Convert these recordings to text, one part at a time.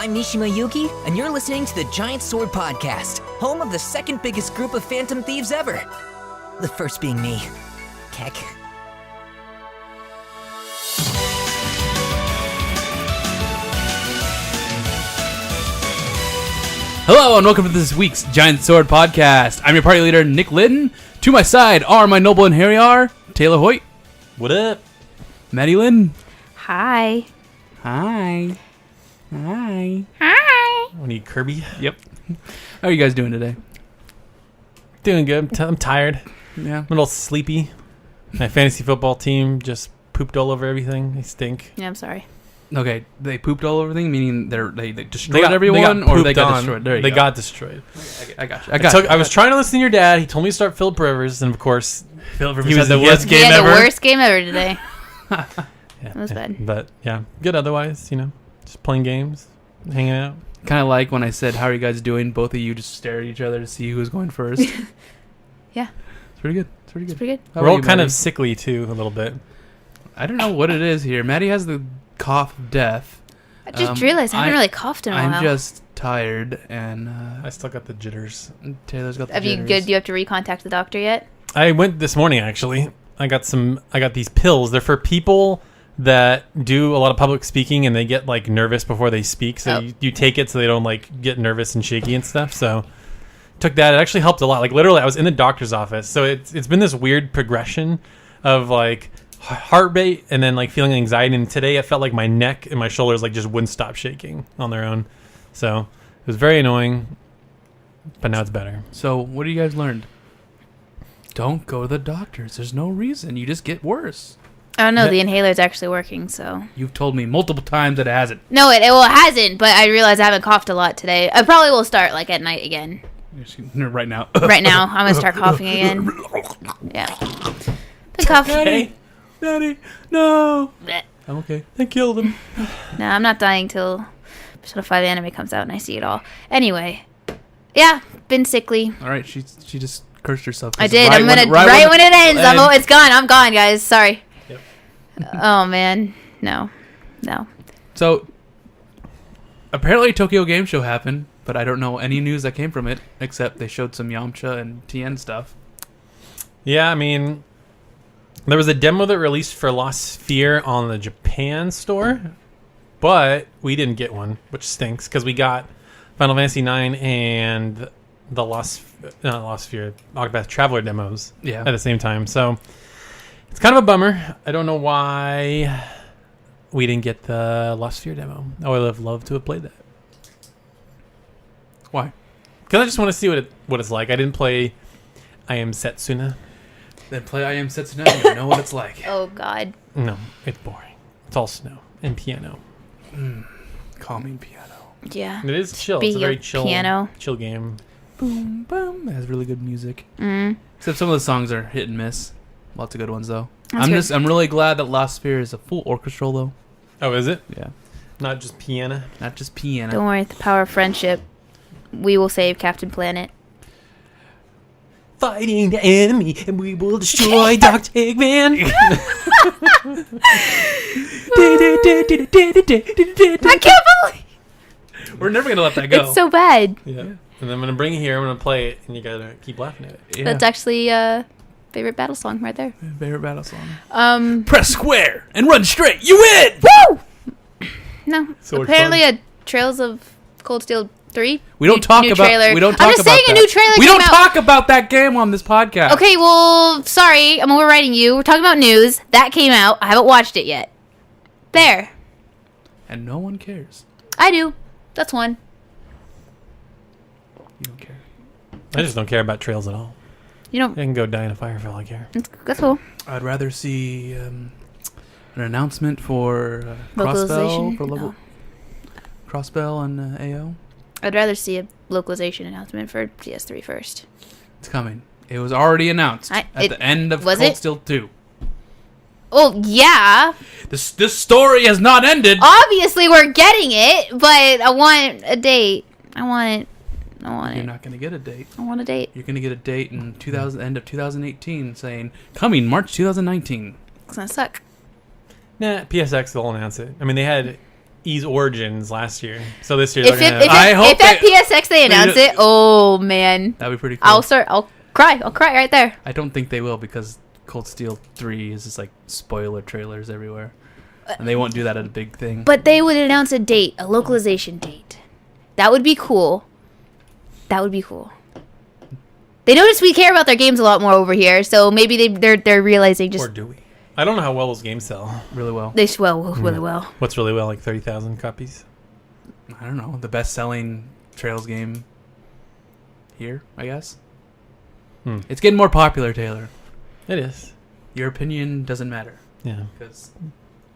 I'm Mishima Yuki, and you're listening to the Giant Sword Podcast, home of the second biggest group of phantom thieves ever. The first being me. Keck. Hello and welcome to this week's Giant Sword Podcast. I'm your party leader, Nick Litton. To my side are my noble and hairy are Taylor Hoyt. What up? Maddie Lynn. Hi. Hi. Hi. Hi. We need Kirby. Yep. How are you guys doing today? Doing good. I'm tired. Yeah. I'm a little sleepy. My fantasy football team just pooped all over everything. They stink. Yeah, I'm sorry. Okay, they pooped all over everything, meaning they destroyed everyone, or they got destroyed? There you go. They got destroyed. I got you. I was trying to listen to your dad. He told me to start Philip Rivers, and of course, Philip Rivers he was had the worst game ever. The worst game ever today. Yeah, That was bad. But yeah, good otherwise, just playing games, hanging out. Kind of like when I said, how are you guys doing? Both of you just stare at each other to see who was going first. Yeah. It's pretty good. It's pretty good. It's pretty good. How We're about all you, kind Maddie? of sickly, too, a little bit. I don't know what it is here. Maddie has the cough of death. I just realized I haven't really coughed in a while. I'm just tired, and I still got the jitters. Taylor's got the Have you jitters. good? Do you have to recontact the doctor yet? I went this morning, actually. I got these pills. They're for people that do a lot of public speaking and they get like nervous before they speak. So you take it so they don't like get nervous and shaky and stuff. So took that. It actually helped a lot. Like literally I was in the doctor's office. So it's been this weird progression of like heart rate and then like feeling anxiety. And today it felt like my neck and my shoulders like just wouldn't stop shaking on their own. So it was very annoying, but now it's better. So what have you guys learned? Don't go to the doctors. There's no reason. You just get worse. I don't know. The inhaler's actually working, so. You've told me multiple times that it hasn't. No, it hasn't, but I realized I haven't coughed a lot today. I probably will start like at night again. Right now. Right now, I'm going to start coughing again. Yeah. Been coughing. Okay. Daddy, no. Blech. I'm okay. They killed him. No, I'm not dying till episode 5 anime comes out and I see it all. Anyway. Yeah, been sickly. All right, she just cursed herself. I did. Right I'm gonna when when it ends. It's gone. I'm gone, guys. Sorry. Yep. Oh man, no. So apparently Tokyo Game Show happened, but I don't know any news that came from it except they showed some Yamcha and Tien stuff. Yeah, I mean, there was a demo that released for Lost Sphere on the Japan store, but we didn't get one, which stinks because we got Final Fantasy IX and the not Lost Sphere, Octopath Traveler demos at the same time. So it's kind of a bummer. I don't know why we didn't get the Lost Sphere demo. I would have loved to have played that. Why? Because I just want to see what it's like. I didn't play I Am Setsuna. Then play I Am Setsuna and you know what it's like. Oh god. No, it's boring. It's all snow and piano. Calming piano. Yeah. It is chill. It's a Speaking very of chill piano. chill game. Boom, boom. It has really good music. Mm. Except some of the songs are hit and miss. Lots of good ones though. That's I'm really glad that Lost Sphere is a full orchestral though. Oh, is it? Yeah. Not just piano. Not just piano. Don't worry. The power of friendship. We will save Captain Planet. Fighting the enemy and we will destroy Dr. Eggman. I can't believe We're never gonna let that go. it's so bad. Yeah. And then I'm going to bring it here. I'm going to play it and you got to keep laughing at it. Yeah. That's actually favorite battle song right there. Favorite battle song. Press square and run straight. You win. Woo! No. So apparently a Trails of Cold Steel 3. We don't talk about. Trailer. We don't talk I'm just about saying that. a new trailer We came don't out. talk about that game on this podcast. Okay, well, sorry. I'm overriding you. We're talking about news. That came out. I haven't watched it yet. There. And no one cares. I do. That's one. You don't care. I just don't care about trails at all. You don't. I can go die in a fire for all I care. That's cool. I'd rather see an announcement for Localization? Crossbell for No. Crossbell and AO. I'd rather see a localization announcement for PS3 first. It's coming. It was already announced at the end of was Cold it? Steel 2. Oh, yeah. This story has not ended. Obviously, we're getting it, but I want a date. I want it. You're not going to get a date. I want a date. You're going to get a date in end of 2018 saying, coming March 2019. It's going to suck. Nah, PSX will announce it. I mean, they had Ease Origins last year. So this year If they're it, gonna have, if, it, if at PSX they announce it, oh man, That'd be pretty cool. I'll cry right there. I don't think they will because Cold Steel 3 is just like spoiler trailers everywhere. And they won't do that at a big thing. But they would announce a date, a localization date. That would be cool. That would be cool. They notice we care about their games a lot more over here, so maybe they're realizing just or do we? I don't know how well those games sell. Really well. they swell really well. What's really well, like 30,000 copies? I don't know. The best-selling Trails game here, I guess. It's getting more popular, Taylor. It is. Your opinion doesn't matter. Yeah. Because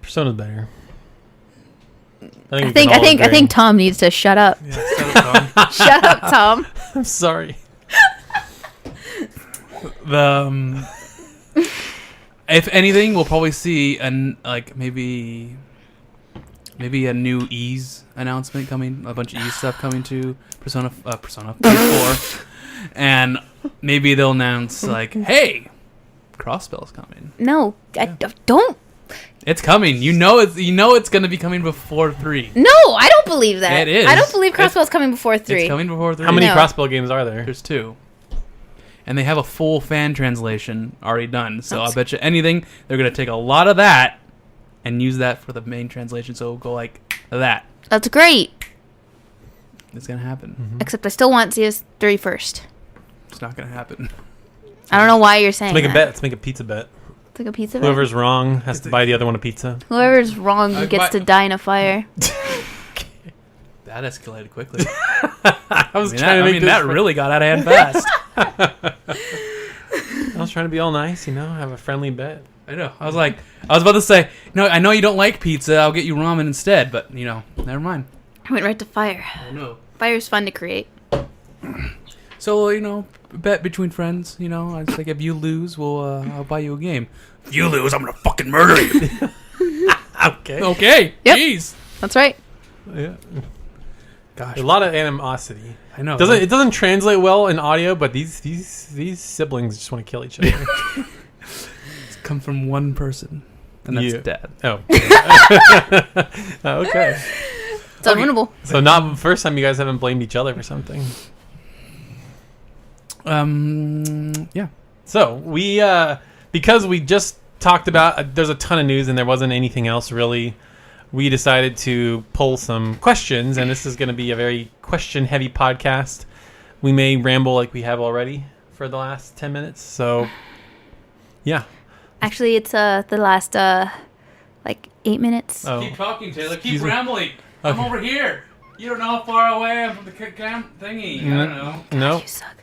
Persona's better. I think Tom needs to shut up. yeah, Shut up, Tom. I'm sorry. If anything, we'll probably see maybe a new Ease announcement coming, a bunch of Ease stuff coming to Persona 4, and maybe they'll announce like, "Hey, Crossbell's coming." No, don't. It's coming. You know it's going to be coming before 3. No, I don't believe that. It is. I don't believe Crossbell's coming before 3. It's coming before 3. How many No. Crossbell games are there? There's 2. And they have a full fan translation already done. So I bet you anything, they're going to take a lot of that and use that for the main translation. So it'll go like that. That's great. It's going to happen. Except I still want CS3 first. It's not going to happen. I don't know why you're saying Let's make a that. bet. Let's make a pizza bet. It's like a pizza. Whoever's wrong has to buy the other one a pizza. Whoever's wrong gets to die in a fire. That escalated quickly. I was trying to make this that really got out of hand fast. I was trying to be all nice, have a friendly bet. I know. I was about to say, no, I know you don't like pizza. I'll get you ramen instead. But, never mind. I went right to fire. I know. Fire's fun to create. So, bet between friends, it's like if you lose, I'll buy you a game. If you lose, I'm going to fucking murder you. Okay. Okay. Yep. Jeez. That's right. Yeah. Gosh. A lot of animosity. I know. It doesn't translate well in audio, but these siblings just want to kill each other. It's come from one person, and that's Dad. Oh. Okay. It's unwinnable. So not the first time you guys haven't blamed each other for something. Yeah. So we because we just talked about there's a ton of news and there wasn't anything else really. We decided to pull some questions, and this is going to be a very question-heavy podcast. We may ramble like we have already for the last 10 minutes, so yeah. Actually, it's the last 8 minutes. Oh. Keep talking, Taylor. Keep Excuse me. rambling. I'm over here. You don't know how far away I am from the cam thingy. I don't know. No. You suck.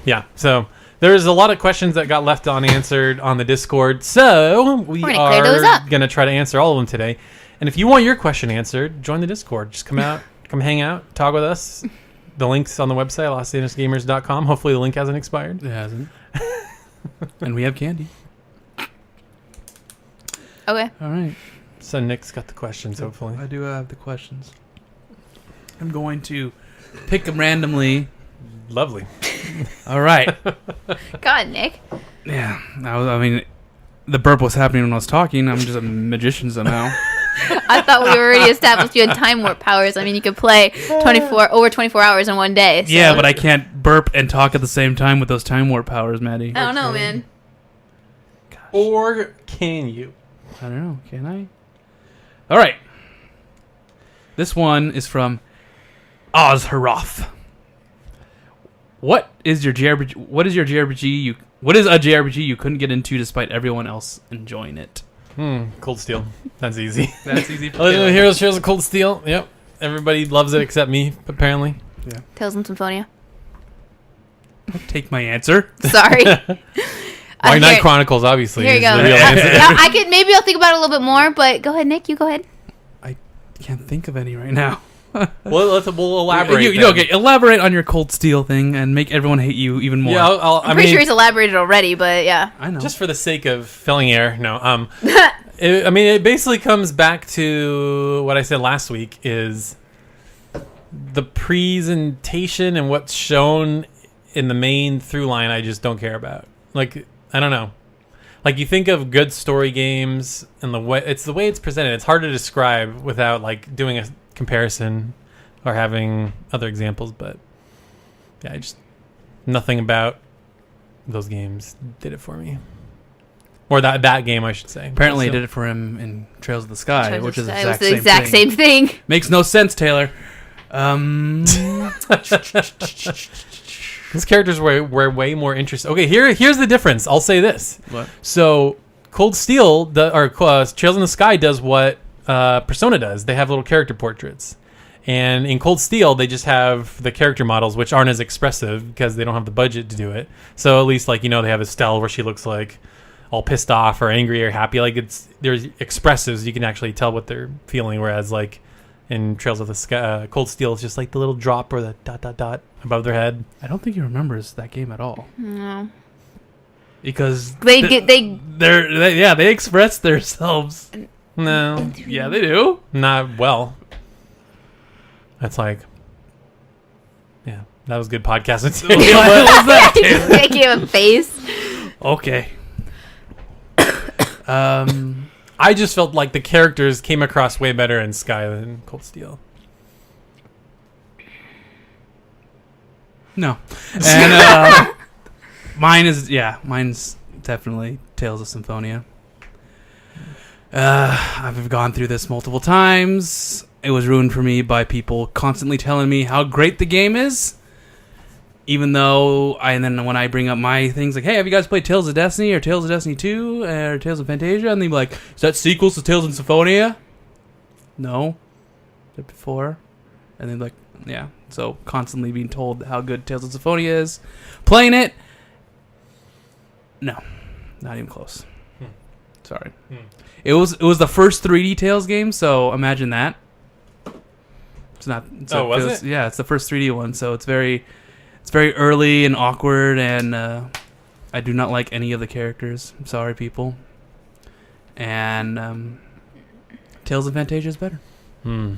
Yeah, so there's a lot of questions that got left unanswered on the Discord, so we We're gonna clear those are up. going to try to answer all of them today. And if you want your question answered, join the Discord. Just come hang out, talk with us. The link's on the website, losangelesgamers.com. Hopefully the link hasn't expired. It hasn't. And we have candy. Okay. All right. So Nick's got the questions, hopefully. I do have the questions. I'm going to pick them randomly. Lovely. All right. God, Nick. Yeah. I mean, the burp was happening when I was talking. I'm just a magician somehow. I thought we already established you had time warp powers. I mean, you could play over 24 hours in one day. So. Yeah, but I can't burp and talk at the same time with those time warp powers, Maddie. I don't know, man. Gosh. Or can you? I don't know. Can I? All right. This one is from Oz Haroth. What is your JRPG? What is a JRPG you couldn't get into despite everyone else enjoying it? Cold Steel. That's easy. That's easy. Legend of Heroes Heroes of Cold Steel. Yep. Everybody loves it except me, apparently. Yeah. Tales from Symphonia. Take my answer. Sorry. Why Night Chronicles, obviously. Here you is go. the real answer. Maybe I'll think about it a little bit more, but go ahead, Nick. You go ahead. I can't think of any right now. We'll elaborate. Okay, elaborate on your Cold Steel thing and make everyone hate you even more. Yeah, I'm pretty sure he's elaborated already, but yeah. I know. Just for the sake of filling air, no. It basically comes back to what I said last week is the presentation and what's shown in the main through line I just don't care about. Like, I don't know. Like, you think of good story games and the way it's presented. It's hard to describe without like doing a comparison or having other examples. But yeah, nothing about those games did it for me. Or that game, I should say. Apparently, it did it for him in Trails of the Sky, which is the exact same thing. Makes no sense, Taylor. Those characters were way more interesting. Okay, here's the difference. I'll say this. What? So, Cold Steel, Trails in the Sky does what Persona does. They have little character portraits. And in Cold Steel, they just have the character models, which aren't as expressive because they don't have the budget to do it. So at least, like, they have Estelle where she looks like all pissed off or angry or happy. Like, there's expressives. You can actually tell what they're feeling. Whereas, like, in Trails of the Sky, Cold Steel, it's just like the little drop or the ... above their head. I don't think he remembers that game at all. No. Because they express themselves. No. Yeah, they do. Not well. That's like... Yeah, that was good podcasting. What was that? Just making a face. Okay. I just felt like the characters came across way better in Sky than Cold Steel. No. And mine's definitely Tales of Symphonia. I've gone through this multiple times. It was ruined for me by people constantly telling me how great the game is. Even though, and then when I bring up my things like, hey, have you guys played Tales of Destiny or Tales of Destiny 2 or Tales of Fantasia? And they'd be like, is that sequels to Tales of Symphonia? No. They're before. And they'd be like, yeah. So constantly being told how good Tales of Symphonia is. Playing it, no. Not even close. Sorry. It was the first 3D Tales game, so imagine that. It's not. Was it? Yeah, it's the first 3D one, so it's very early and awkward, and I do not like any of the characters. I'm sorry, people. And Tales of Fantasia is better. I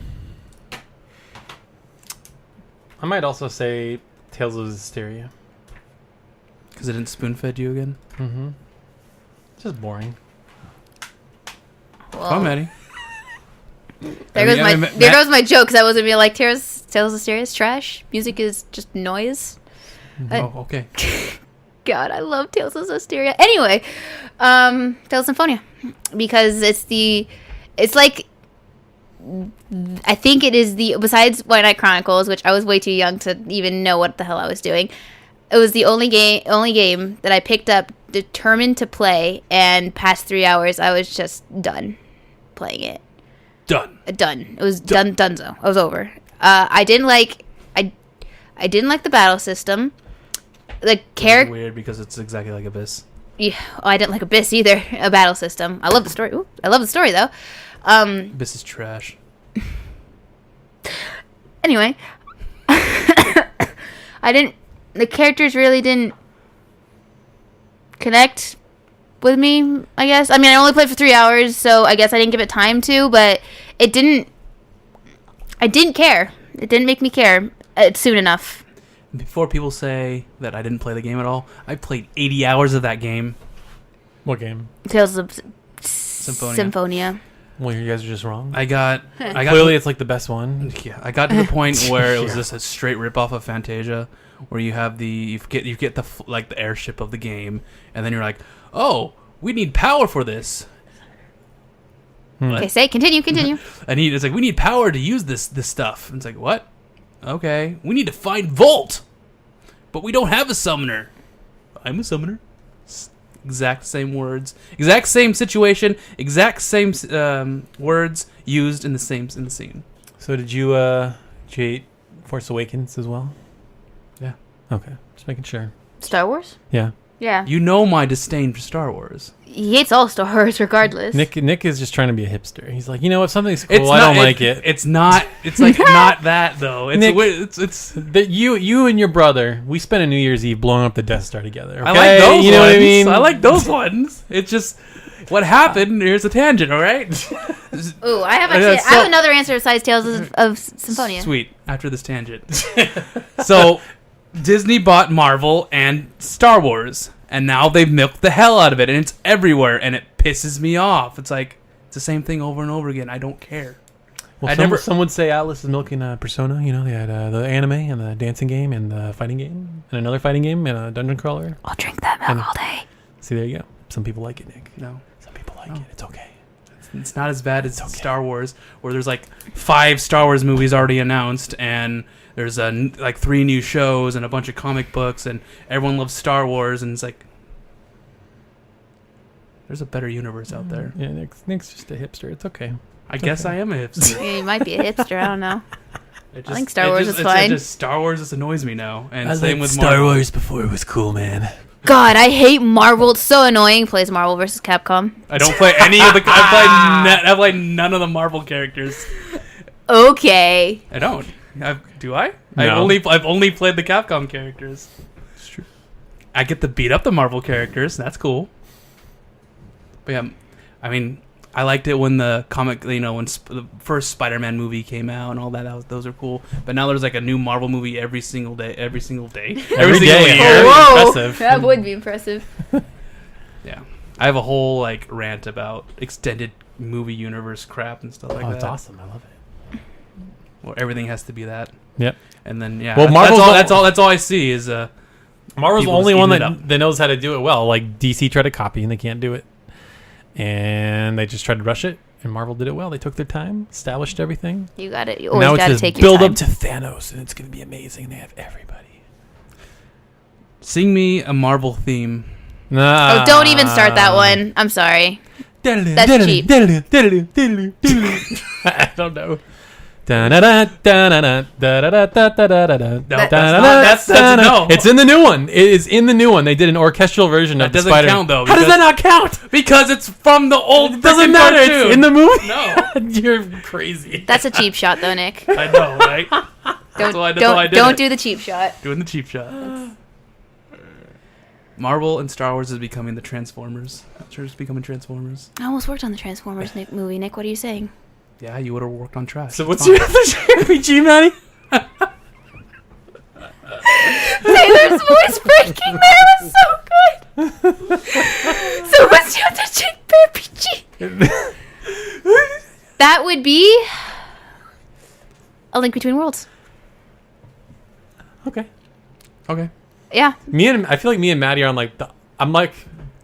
might also say Tales of Hysteria. Because it didn't spoon-fed you again? Mm-hmm. It's just boring. Well, Come, Eddie. There goes my joke, because I wasn't being like, Tales of Hysteria is trash. Music is just noise. Oh, okay. God, I love Tales of Hysteria. Anyway, Tales of Symphonia, because it's like, I think it is besides White Knight Chronicles, which I was way too young to even know what the hell I was doing. It was the only game that I picked up, determined to play, and past 3 hours, I was just done playing it. Done. It was donezo. I was over. I didn't like the battle system. The character Weird because it's exactly like Abyss. Yeah, I didn't like Abyss either. A battle system. I love the story. Ooh, I love the story though. Abyss is trash. Anyway, the characters really didn't connect with me, I guess. I mean, I only played for 3 hours, so I guess I didn't give it time to, but I didn't care. It didn't make me care soon enough. Before people say that I didn't play the game at all, I played 80 hours of that game. What game? Tales of Symphonia. Symphonia. Well, you guys are just wrong. I got Clearly, it's like the best one. Yeah, I got to the point where it was just a straight ripoff of Fantasia, where you have you get the airship of the game, and then you're like, oh, we need power for this. Okay, continue. And it's like, we need power to use this stuff. And it's like, what? Okay, we need to find Volt, but we don't have a summoner. I'm a summoner. Exact same words, exact same situation, exact same words used in the scene. So did you hate Force Awakens as well? Yeah. Okay, just making sure. Star Wars? Yeah. Yeah. You know my disdain for Star Wars. He hates all Star Wars regardless. Nick is just trying to be a hipster. He's like, if something's cool, I don't like it. It's not. It's like not that though. It's Nick, it's that you and your brother. We spent a New Year's Eve blowing up the Death Star together. Okay? I like those you know ones. What I mean? I like those ones. It's just what happened. Here's a tangent. All right. Ooh, I have another answer besides Tales of Symphonia. Sweet. After this tangent. So Disney bought Marvel and Star Wars. And now they've milked the hell out of it, and it's everywhere, and it pisses me off. It's like, it's the same thing over and over again. I don't care. Well, some would say Atlas is milking Persona. You know, they had the anime and the dancing game and the fighting game and another fighting game and a dungeon crawler. I'll drink that milk all day. See, there you go. Some people like it, Nick. No. Some people like it. It's okay. It's not as bad as Star Wars, where there's like 5 Star Wars movies already announced, and there's like 3 new shows and a bunch of comic books, and everyone loves Star Wars, and it's like, there's a better universe out there. Yeah, Nick's just a hipster. It's okay. I guess I am a hipster. Yeah, you might be a hipster. I don't know. I think Star Wars is fine. Star Wars just annoys me now, and I same liked with Star Marvel. Wars before it was cool, man. God, I hate Marvel. It's so annoying. Plays Marvel versus Capcom. I don't play any of the. I play none of the Marvel characters. Okay. I don't. Do I? No. I've only played the Capcom characters. It's true. I get to beat up the Marvel characters. That's cool. But yeah, I mean, I liked it when the comic, when the first Spider-Man movie came out and all that. Those are cool. But now there's like a new Marvel movie every single day. Every single Every day. year. Whoa, Impressive. that would be impressive. Yeah, I have a whole like rant about extended movie universe crap and stuff like that. Oh, it's awesome. I love it. Where everything has to be that. Yep. And then Well, Marvel's that's all I see is Marvel's the people only just one eating it up. that knows how to do it well. Like DC tried to copy and they can't do it, and they just tried to rush it. And Marvel did it well. They took their time, established everything. You got it. You Now always got to it's take just your build time. up to Thanos, and it's going to be amazing. They have everybody. Sing me a Marvel theme. Nah. Oh, don't even start that one. I'm sorry. That's cheap. I don't know. That's no. It's in the new one. It is in the new one. They did an orchestral version That of the doesn't Spider. count, though, How does because- that not count? Because it's from the old. It doesn't frickin' matter. cartoon. It's in the movie. No, You're crazy. That's a cheap shot, though, Nick. I know, right? Don't why I did don't it. do the cheap shot. Doing the cheap shot. Marvel and Star Wars is becoming the Transformers. It's becoming Transformers. I almost worked on the Transformers movie, Nick. What are you saying? Yeah, you would have worked on trash. So It's what's fine. your RPG, Maddie? Taylor's voice breaking there was so good. So what's your RPG? That would be A Link Between Worlds. Okay. Okay. Yeah. I feel like me and Maddie are on like I'm like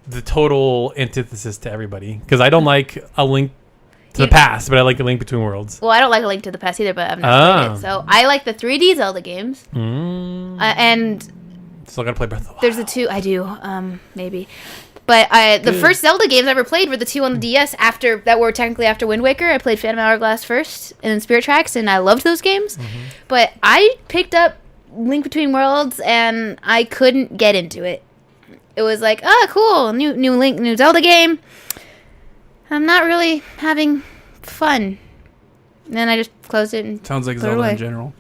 the total antithesis to everybody because I don't like A Link to the Past, but I like A Link Between Worlds. Well, I don't like A Link to the Past either, but I've never played it. So I like the 3D Zelda games. And Still gotta play Breath of the Wild. there's the two I do, maybe. But the first Zelda games I ever played were the two on the DS that were technically after Wind Waker. I played Phantom Hourglass first, and then Spirit Tracks, and I loved those games. But I picked up Link Between Worlds, and I couldn't get into it. It was like, oh, cool, new Zelda game. I'm not really having fun. And then I just closed it and Sounds like put it Zelda away. in general.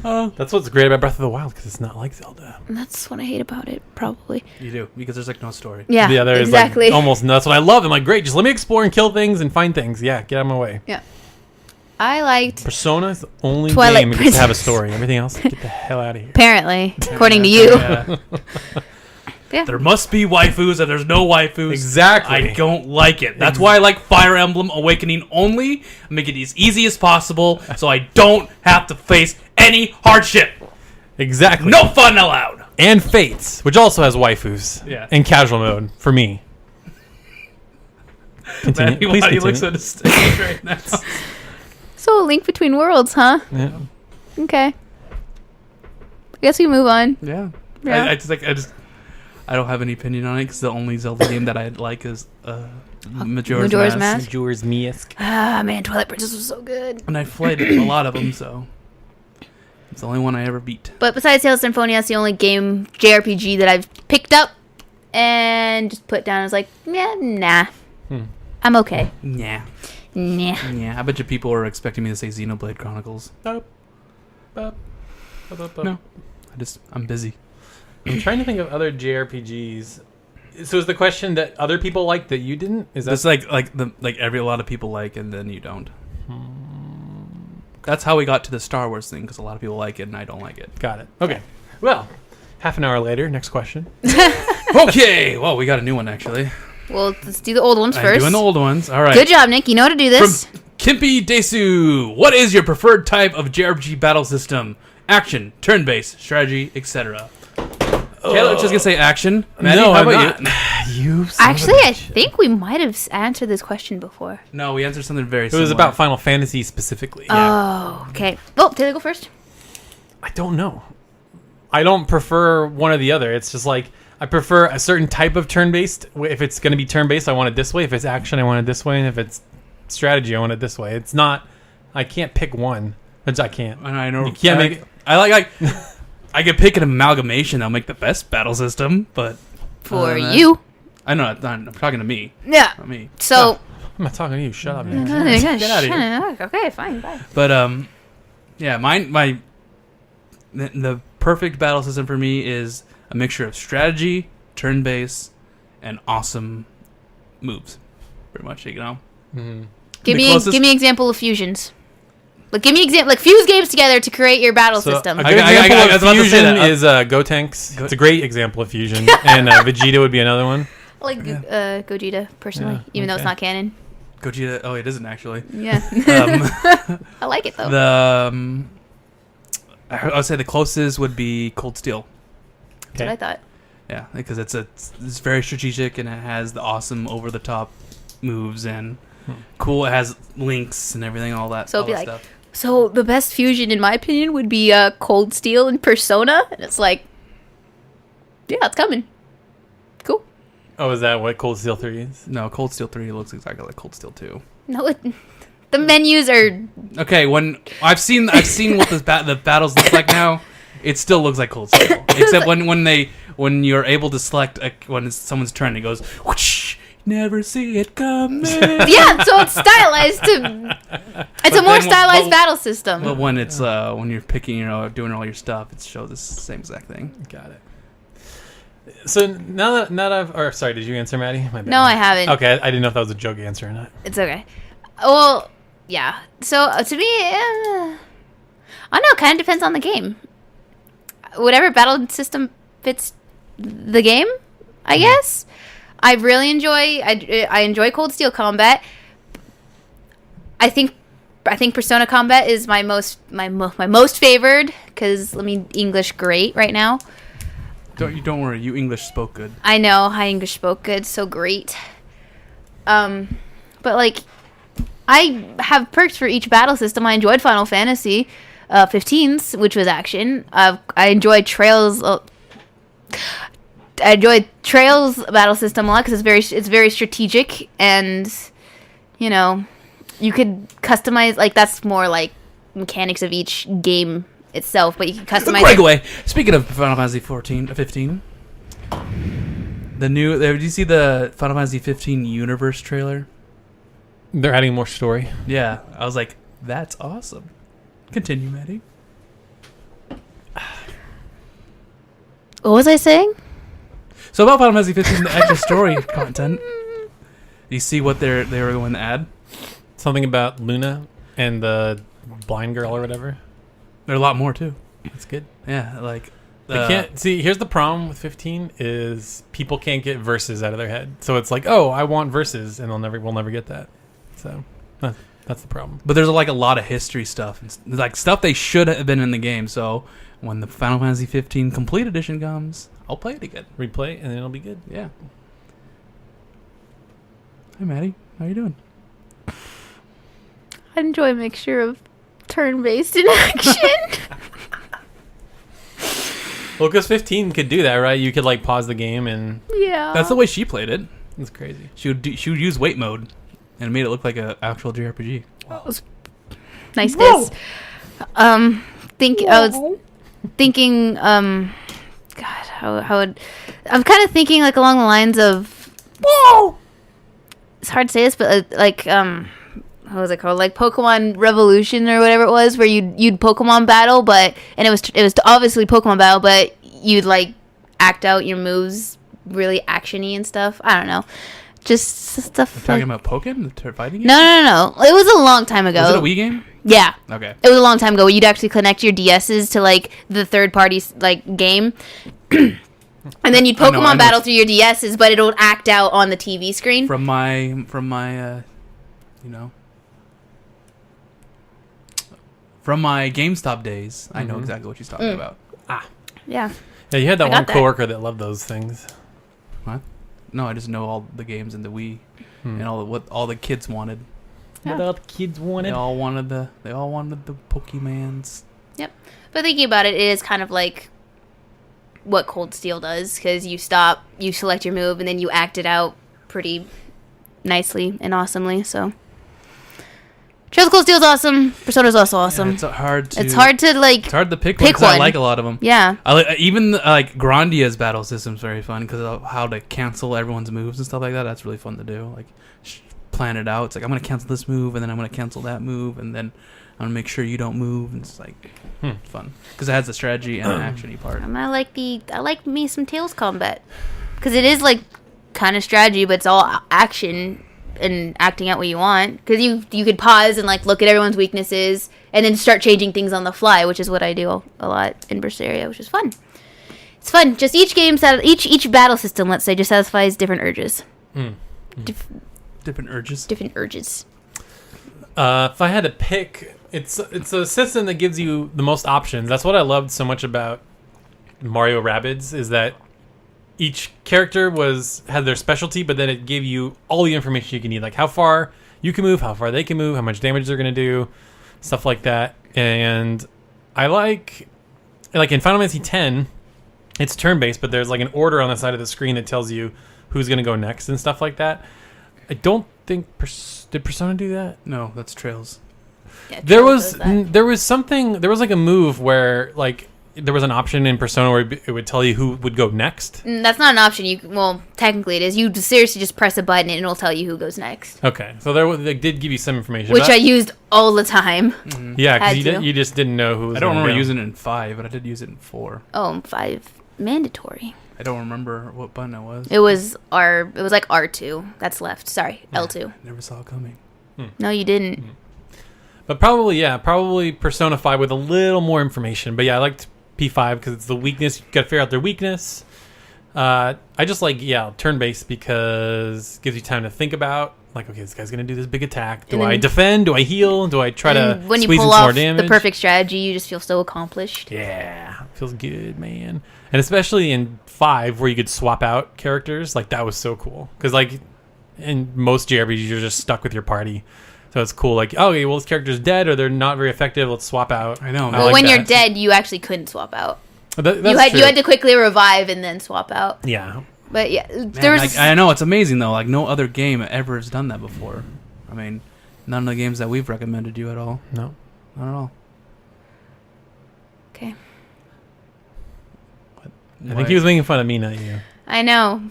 That's what's great about Breath of the Wild because it's not like Zelda. And that's what I hate about it, probably. You do, because there's like no story. Yeah, The other exactly. is like almost. That's what I love. I'm like, great, just let me explore and kill things and find things. Yeah, get out of my way. Yeah. I liked, Persona is the only Twilight game that gets to have a Princess. story. Everything else, get the hell out of here. apparently, according to you. Yeah. Yeah. There must be waifus, and there's no waifus. Exactly. I don't like it. That's why I like Fire Emblem Awakening only. Make it as easy as possible, so I don't have to face any hardship. Exactly. No fun allowed. And Fates, which also has waifus. Yeah. In casual mode for me. Continue. Maddie, Please why do you continue. look so distinct right now? So, A Link Between Worlds, huh? Yeah. Okay. I guess we move on. Yeah. Yeah. I don't have any opinion on it because the only Zelda game that I like is Majora's Majora's Mask. Mask? Majora's Mask. Ah, man, Twilight Princess was so good. And I've played a lot of them, so it's the only one I ever beat. But besides Tales of Symphonia, that's the only game, JRPG, that I've picked up and just put down. I was like, yeah, nah. I'm okay. Yeah. Nah. Yeah. I bet you people are expecting me to say Xenoblade Chronicles. No. I'm busy. I'm trying to think of other JRPGs. So is the question that other people like that you didn't? Is that That's like a lot of people like, and then you don't. That's how we got to the Star Wars thing, because a lot of people like it and I don't like it. got it? Okay. Well, Half an hour later, next question. Okay, well, we got a new one actually. Well, let's do the old ones I'm first. doing the old ones. All right. Good job, Nick. You know how to do this. From Kimpi Desu, what is your preferred type of JRPG battle system? Action, turn-based, strategy, etc. Taylor, just gonna say action. Maddie, No, how I'm about not. You son of a Actually, I bitch. think we might have answered this question before. No, we answered something very It similar. was about Final Fantasy specifically. Oh, okay. Well, Taylor, go first. I don't know. I don't prefer one or the other. It's just like I prefer a certain type of turn-based. If it's going to be turn-based, I want it this way. If it's action, I want it this way. And if it's strategy, I want it this way. It's not. I can't pick one. I can't. And I know You can't make it. I like. I could pick an amalgamation that'll make the best battle system, but For you. I know. I'm talking to me. Yeah. Not me. So. I'm not talking to you. Shut up, man. Get outta here. Okay, fine, bye. But yeah, the perfect battle system for me is a mixture of strategy, turn-based, and awesome moves. Pretty much, you know. Mhm. Give The me closest- give me an example of fusions. Like, give me example. Like, fuse games together to create your battle So, system. a good I example was of about to say fusion that. is Gotenks. It's a great example of fusion. And Vegeta would be another one. Like Gogeta, personally, Yeah, even though it's okay. not canon. Gogeta. Oh, it isn't actually. Yeah. Um, I like it though. I would say the closest would be Cold Steel. That's what I thought. Yeah, because it's very strategic and it has the awesome over the top moves and cool. It has links and everything, all that. So all it'd be that like- stuff. So the best fusion, in my opinion, would be Cold Steel and Persona, and it's like, yeah, it's coming. Cool. Oh, is that what Cold Steel 3 is? No, Cold Steel 3 looks exactly like Cold Steel 2. No, the menus are. Okay, when I've seen what the battles look like now, it still looks like Cold Steel. Except when you're able to select when it's someone's turn, it goes whoosh, never see it coming. Yeah, so it's stylized to. It's a more stylized battle system. But when it's when you're picking, doing all your stuff, it shows the same exact thing. Got it. So now that I've... Or, sorry, did you answer, Maddie? My bad. No, I haven't. Okay, I didn't know if that was a joke answer or not. It's okay. Well, yeah. So to me, I don't know. Kind of depends on the game. Whatever battle system fits the game, I guess. I really enjoy. I enjoy Cold Steel combat. I think Persona combat is my most favored because English great right now. Don't worry, you English spoke good. I know, I English spoke good, so great. But like, I have perks for each battle system. I enjoyed Final Fantasy 15's, which was action. I enjoyed Trails. I enjoyed Trails battle system a lot because it's very strategic, and you could customize. Like, that's more like mechanics of each game itself, but you can customize. Breakaway. Speaking of Final Fantasy 15, the new. Did you see the Final Fantasy 15 Universe trailer? They're adding more story. Yeah, I was like, that's awesome. Continue, Maddie. What was I saying? So about Final Fantasy 15, the extra story content. You see what they were going to add? Something about Luna and the blind girl or whatever. There are a lot more too. That's good. Yeah, like They can't see. Here's the problem with 15 is people can't get verses out of their head. So it's like, oh, I want verses, and we'll never get that. So that's the problem. But there's like a lot of history stuff, and like stuff they should have been in the game. So when the Final Fantasy 15 Complete Edition comes, I'll play it again. Replay, and then it'll be good. Yeah. Hey, Maddie, how you doing? I enjoy a mixture of turn-based and action. Well, because 15 could do that, right? You could like pause the game, and Yeah. That's the way she played it. it's crazy. She would use wait mode, and it made it look like an actual JRPG. Nice guess. I was thinking, God, how would... I'm kind of thinking like along the lines of... Whoa! It's hard to say this, but like, what was it called? Like Pokemon Revolution or whatever it was, where you'd Pokemon battle, and it was obviously Pokemon battle, but you'd like act out your moves really actiony and stuff. I don't know. Just stuff. You're talking about Pokken, the fighting game? No. It was a long time ago. Was it a Wii game? Yeah. Okay. It was a long time ago where you'd actually connect your DSs to like the third party like game. And then you'd I know Pokemon battle what through your DSs, but it'll act out on the TV screen. From my you know, from my GameStop days, I know exactly what she's talking about. Yeah. Yeah, you had that I got one that. coworker that loved those things. What? No, I just know all the games in the Wii and what all the kids wanted. Yeah. What all the kids wanted. They all wanted the Pokemans. Yep. But thinking about it, it is kind of like what Cold Steel does, because you stop, you select your move, and then you act it out pretty nicely and awesomely. So, Trails of Cold Steel's awesome. Persona's also awesome. Yeah, it's hard to like. It's hard to pick pick one. 'Cause I one. like a lot of them. Yeah. I like even like Grandia's battle system's very fun because of how to cancel everyone's moves and stuff like that. That's really fun to do. Like plan it out. It's like I'm gonna cancel this move and then I'm gonna cancel that move and then I'm gonna make sure you don't move. And it's like fun because it has the strategy and actiony part. I like me some Tails combat, because it is like kind of strategy, but it's all action and acting out what you want. Because you could pause and like look at everyone's weaknesses and then start changing things on the fly, which is what I do a lot in Berseria, which is fun. It's fun. Just each battle system, let's say, just satisfies different urges. Different urges. Different urges. If I had to pick, it's a system that gives you the most options. That's what I loved so much about Mario Rabbids, is that each character had their specialty, but then it gave you all the information you can need, like how far you can move, how far they can move, how much damage they're going to do, stuff like that. And I like in Final Fantasy X, it's turn-based, but there's like an order on the side of the screen that tells you who's going to go next and stuff like that. I don't think did Persona do that? No, that's Trails. Yeah, There Trails was does that. there was like a move where like there was an option in Persona where it would tell you who would go next. That's not an option. Well, technically it is. You seriously just press a button and it'll tell you who goes next. Okay, so they did give you some information, Which but I used all the time. yeah, had because to. you just didn't know who was I don't gonna remember go. using it in 5, but I did use it in 4. Oh, 5 mandatory. I don't remember what button it was. It was like R2. That's left. Sorry, L2. Never saw it coming. No, you didn't. But probably Persona 5 with a little more information. But yeah, I liked P5 because it's the weakness. You got to figure out their weakness. I just like turn-based because it gives you time to think about, like, okay, this guy's gonna do this big attack. Do I defend? Do I heal? Do I try to When you squeeze in pull some more off damage? the perfect strategy, you just feel so accomplished. Yeah, feels good, man. And especially in 5, where you could swap out characters, like that was so cool. Because like in most JRPGs, you're just stuck with your party. So it's cool. Like, oh, okay, well, this character's dead, or they're not very effective. Let's swap out. I know. Well, like when you're that. dead, you actually couldn't swap out. That's You true. had to quickly revive and then swap out. Yeah. But yeah, Man, there was. like, I know it's amazing though. Like no other game ever has done that before. I mean, none of the games that we've recommended you at all. No. Not at all. Okay, I think he was making fun of me, not you. I know,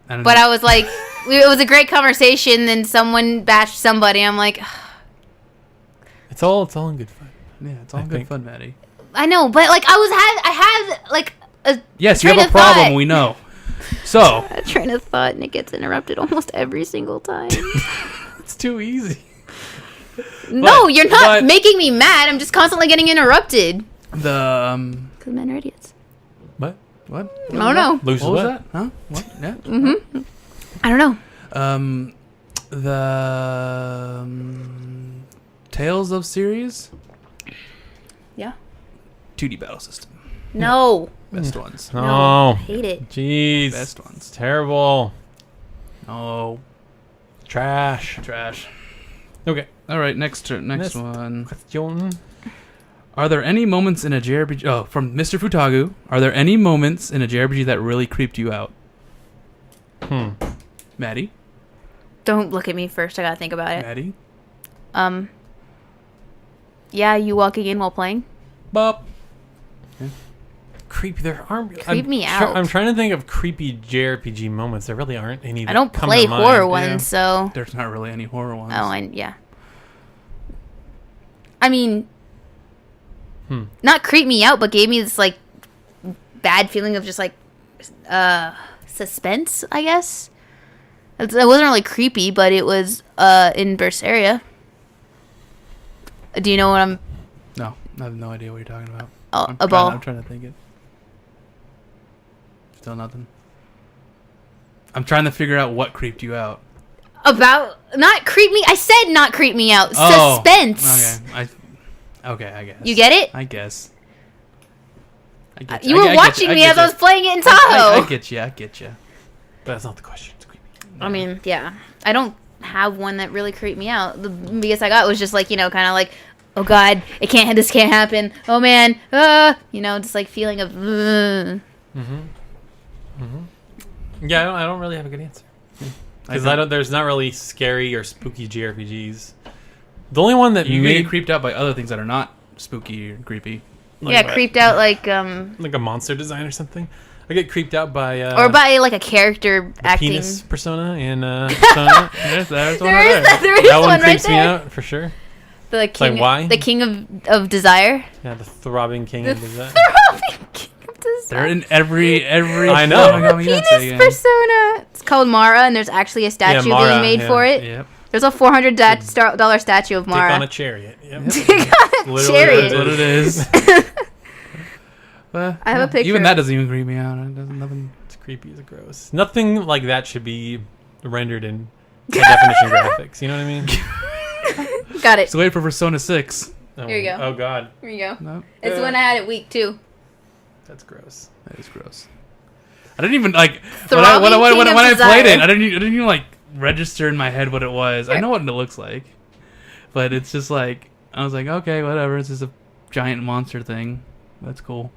I don't but know. I was like, it was a great conversation. Then someone bashed somebody. I'm like, It's all in good fun. Yeah, it's all I good think- fun, Maddie. I know, but like I had like a Yes, you train have a of problem. thought. We know. So a train of thought, and it gets interrupted almost every single time. It's too easy. No, you're not but- making me mad. I'm just constantly getting interrupted. the Because men are idiots. What? what? I don't know. Lucius, What was what? that? Huh? What? Yeah. I don't know. The Tales of series Yeah. 2D battle system. No. Best ones. No. Oh, Hate it. jeez. Best ones. It's terrible. Oh, Trash. trash. Okay. All right, next Next. one. Question. Are there any moments in a JRPG? Oh, from Mr. Futagu. Are there any moments in a JRPG that really creeped you out? Maddie? Don't look at me first. I gotta think about it. Maddie? Yeah, you walking in while playing? Bop. Yeah. Creepy. There aren't. Creep me out. I'm trying to think of creepy JRPG moments. There really aren't any. I that don't come play to mind. horror Yeah. ones, so. There's not really any horror ones. Oh, yeah. I mean, not creep me out, but gave me this like bad feeling of just like suspense, I guess. It wasn't really creepy, but it was in Berseria. Do you know what I'm? No, I have no idea what you're talking about. Oh, I'm a ball. I'm trying to think it. Still nothing. I'm trying to figure out what creeped you out. About not creep me. I said not creep me out. Oh, Suspense. Okay, I guess. You get it? I guess. I get You were watching me as I was playing it in Tahoe. I get you. But that's not the question. It's creepy. I mean, yeah. I don't have one that really creeped me out. The biggest I got was just like, kind of like, oh God, this can't happen. Oh man, just like feeling of. Yeah, I don't really have a good answer. Because there's not really scary or spooky JRPGs. The only one that you get creeped out by other things that are not spooky or creepy. Like creeped out like like a monster design or something. I get creeped out by or by like a character acting. Penis persona in Persona. There's one there is that one one right creeps there. me out for sure. The king, like why? The king of desire. Yeah, the throbbing king of desire. Throbbing king of desire. They're in every. I know. Penis persona. It's called Mara, and there's actually a statue being made for it. Yep. There's a $400 statue of Mara. Dick on a chariot. Yep. Dick on a chariot. That's what it is. I have a picture. Even that doesn't even creep me out. It doesn't nothing. It's creepy. It's gross. Nothing like that should be rendered in high definition graphics. You know what I mean? Got it. So wait for Persona 6. Oh, Here you go. Oh God. Here you go. No, It's the one I had it week 2. That's gross. that is gross. I didn't even like when Throbbing I king of played it. desire. I didn't even like register in my head what it was. I know what it looks like, but it's just like I was like, okay, whatever. It's just a giant monster thing. That's cool.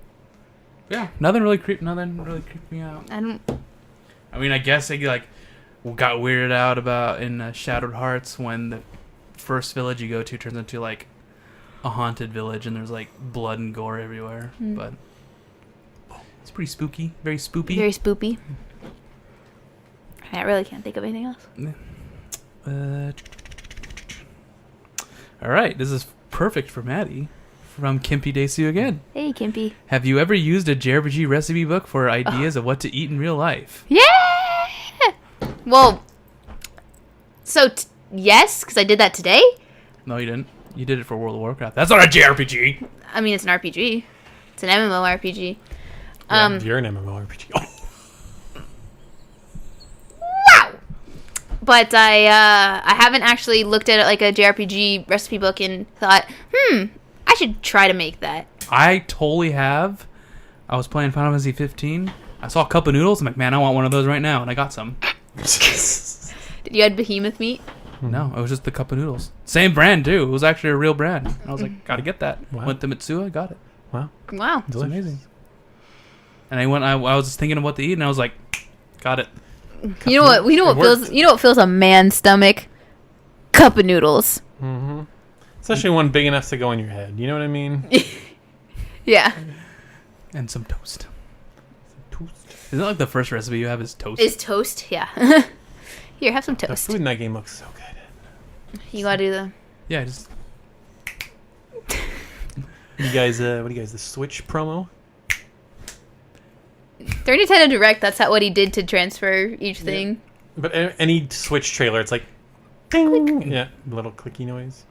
Yeah, nothing really creeped me out. I mean, I guess I got weirded out about in Shadowed Hearts when the first village you go to turns into like a haunted village and there's like blood and gore everywhere. But it's pretty spooky, very spoopy. Very spoopy. I really can't think of anything else. All right, this is perfect for Maddie from Kimpy Desu again. Hey, Kimpy. Have you ever used a JRPG recipe book for ideas of what to eat in real life? Yeah! Well, so, yes, because I did that today. No, you didn't. You did it for World of Warcraft. That's not a JRPG. I mean, it's an RPG. It's an MMORPG. Yeah, you're an MMORPG. Oh. Wow! But I haven't actually looked at it like a JRPG recipe book and thought, I should try to make that. I totally have. I was playing Final Fantasy 15. I saw a cup of noodles. I'm like, man, I want one of those right now, and I got some. Did you add behemoth meat? No, it was just the cup of noodles. Same brand too. It was actually a real brand. And I was like, gotta get that. Wow. Went to Mitsuya, got it. Wow. Wow. It's amazing. And I was just thinking of what to eat, and I was like, got it. You know what? What fills a man's stomach? Cup of noodles. Mm-hmm. Especially one big enough to go in your head. You know what I mean? Yeah. And some toast. Isn't that like the first recipe you have is toast? Is toast? Yeah. Here, have some The toast. food in that game looks so good. You gotta do the. Yeah, just. What do you guys? The Switch promo? During Nintendo Direct, that's what he did to transfer each thing. But any Switch trailer, it's like, ding. Yeah, little clicky noise.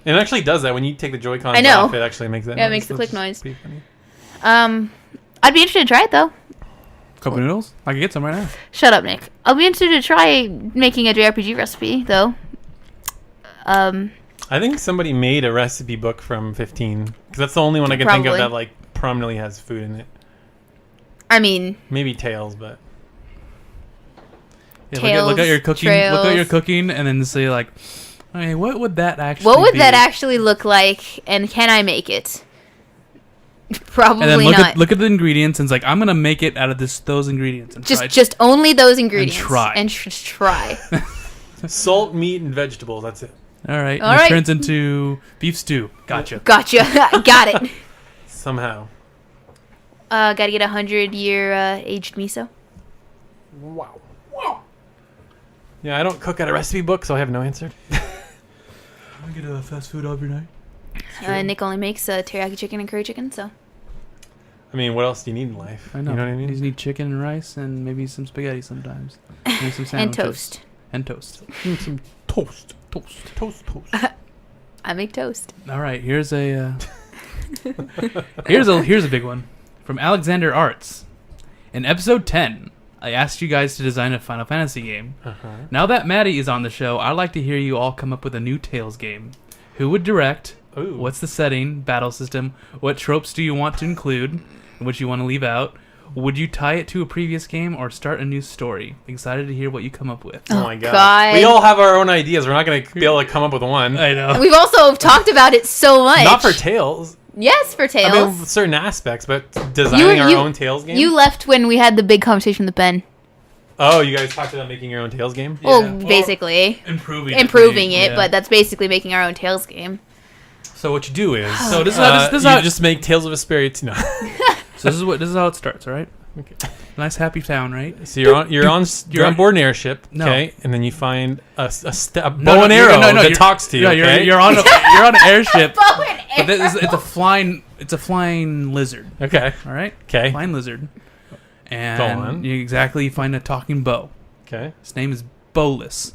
And it actually does that when you take the Joy-Cons I know. off. It actually makes that. Yeah, it noise. makes the That's click noise. pretty funny. I'd be interested to try it though. Cup of noodles? I can get some right now. Shut up, Nick. I'll be interested to try making a JRPG recipe though. I think somebody made a recipe book from 15 because that's the only one I can think of Probably. that like prominently has food in it. I mean, Maybe Tails, but Yeah, look at your cooking. Trails. Look at your cooking, and then say like, "Hey, what would that actually? what would be? that actually look like, and can I make it? Probably And then not. look at the ingredients, and it's like, I'm gonna make it out of those ingredients. And try just only those ingredients. try. And try. salt, meat, and vegetables. That's it. All right. All and right. It turns into beef stew. Gotcha. Gotcha. Got it. Somehow. Gotta get 100-year aged miso. Wow. Yeah, I don't cook out a recipe book, so I have no answer. I get a fast food every night. Nick only makes teriyaki chicken and curry chicken, so. I mean, what else do you need in life? I know. You know what I You mean? just need chicken and rice, and maybe some spaghetti sometimes. Maybe some And sandwiches. toast. And toast. Some toast. Toast. I make toast. All right. Here's a here's a big one from Alexander Arts. In episode 10, I asked you guys to design a Final Fantasy game. Now that Maddie is on the show, I'd like to hear you all come up with a new Tales game. Who would direct? Ooh. What's the setting, battle system? What tropes do you want to include? And which you want to leave out? Would you tie it to a previous game or start a new story? Excited to hear what you come up with. Oh my god. God. We all have our own ideas. We're not going to be able to come up with one. I know. We've also talked about it so much. Not for Tales. Yes, for Tales. I mean, certain aspects, but designing our own Tales game? You left when we had the big conversation with Ben. Oh, you guys talked about making your own Tales game? Well, Yeah. basically. Improving it, yeah. but that's basically making our own Tales game. So what you do is... So this is how you just make Tales of Vesperia... No. So this is how it starts, all right? Okay. Nice happy town, right? So you're on board an airship, No. okay, and then you find a bow No, and arrow that you're- talks to you. Yeah, okay? you're on an airship. Bow and But it's a flying lizard. Okay. All right. Okay. Flying lizard. And Go on. you find a talking bow. Okay. His name is Bolus.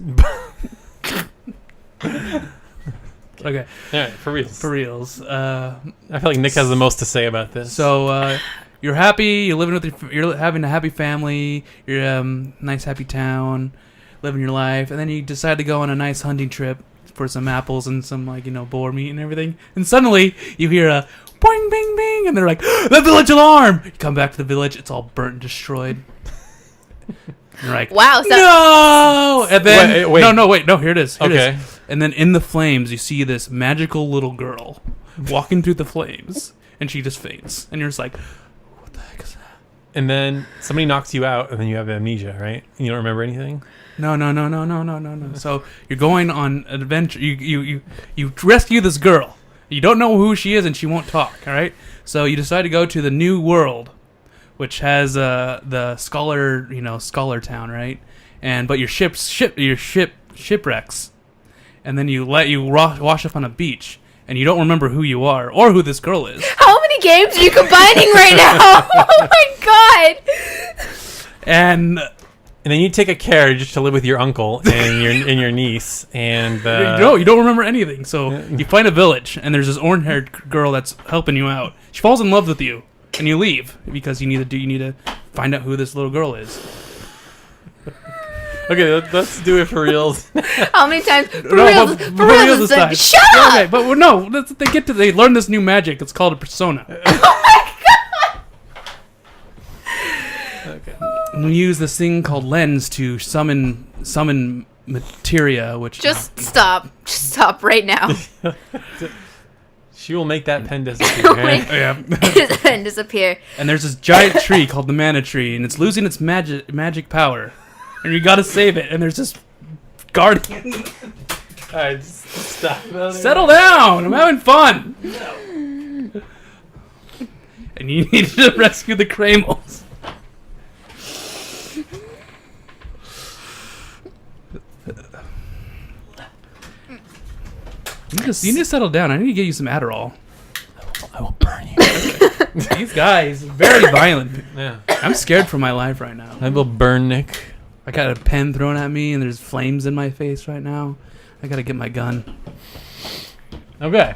Okay, All right. For real. for reals. I feel like Nick has the most to say about this. So you're happy. You're living with you're having a happy family. You're nice happy town, living your life, and then you decide to go on a nice hunting trip for some apples and some boar meat and everything. And suddenly you hear a boing, bing, bing, and they're like, "The village alarm!" You come back to the village. It's all burnt and destroyed. You're like, Wow. So no! And then Wait. no, here it is. Here it Okay. is. And then in the flames, you see this magical little girl walking through the flames, and she just faints. And you're just like, what the heck is that? And then somebody knocks you out, and then you have amnesia, right? And you don't remember anything? No. So you're going on an adventure. You rescue this girl. You don't know who she is, and she won't talk. All right. So you decide to go to the new world, which has the scholar town, right? But your ship shipwrecks, and then you wash up on a beach, and you don't remember who you are or who this girl is. how many games are you combining right now? Oh my god. And then you take a carriage to live with your uncle and your niece, and you don't remember anything. So you find a village, and there's this orange-haired girl that's helping you out. She falls in love with you, and you leave because you need to find out who this little girl is. Okay, let's do it for reals. How many times? For No, real but this this time. time. Shut Yeah, up! okay, but no, they learn this new magic. It's called a persona. Okay. And we use this thing called lens to summon materia, which Just stop. Just stop right now. She will make that pen disappear. Okay? yeah. And disappear. And there's this giant tree called the mana tree, and it's losing its magic power, and you gotta save it. And there's this guardian. All right, just stop. Settle down. I'm having fun. And you need to rescue the Kramels. You need to settle down. I need to get you some Adderall. I will burn you. These guys, very violent. Yeah. I'm scared for my life right now. I will burn Nick. I got a pen thrown at me, and there's flames in my face right now. I gotta get my gun. Okay.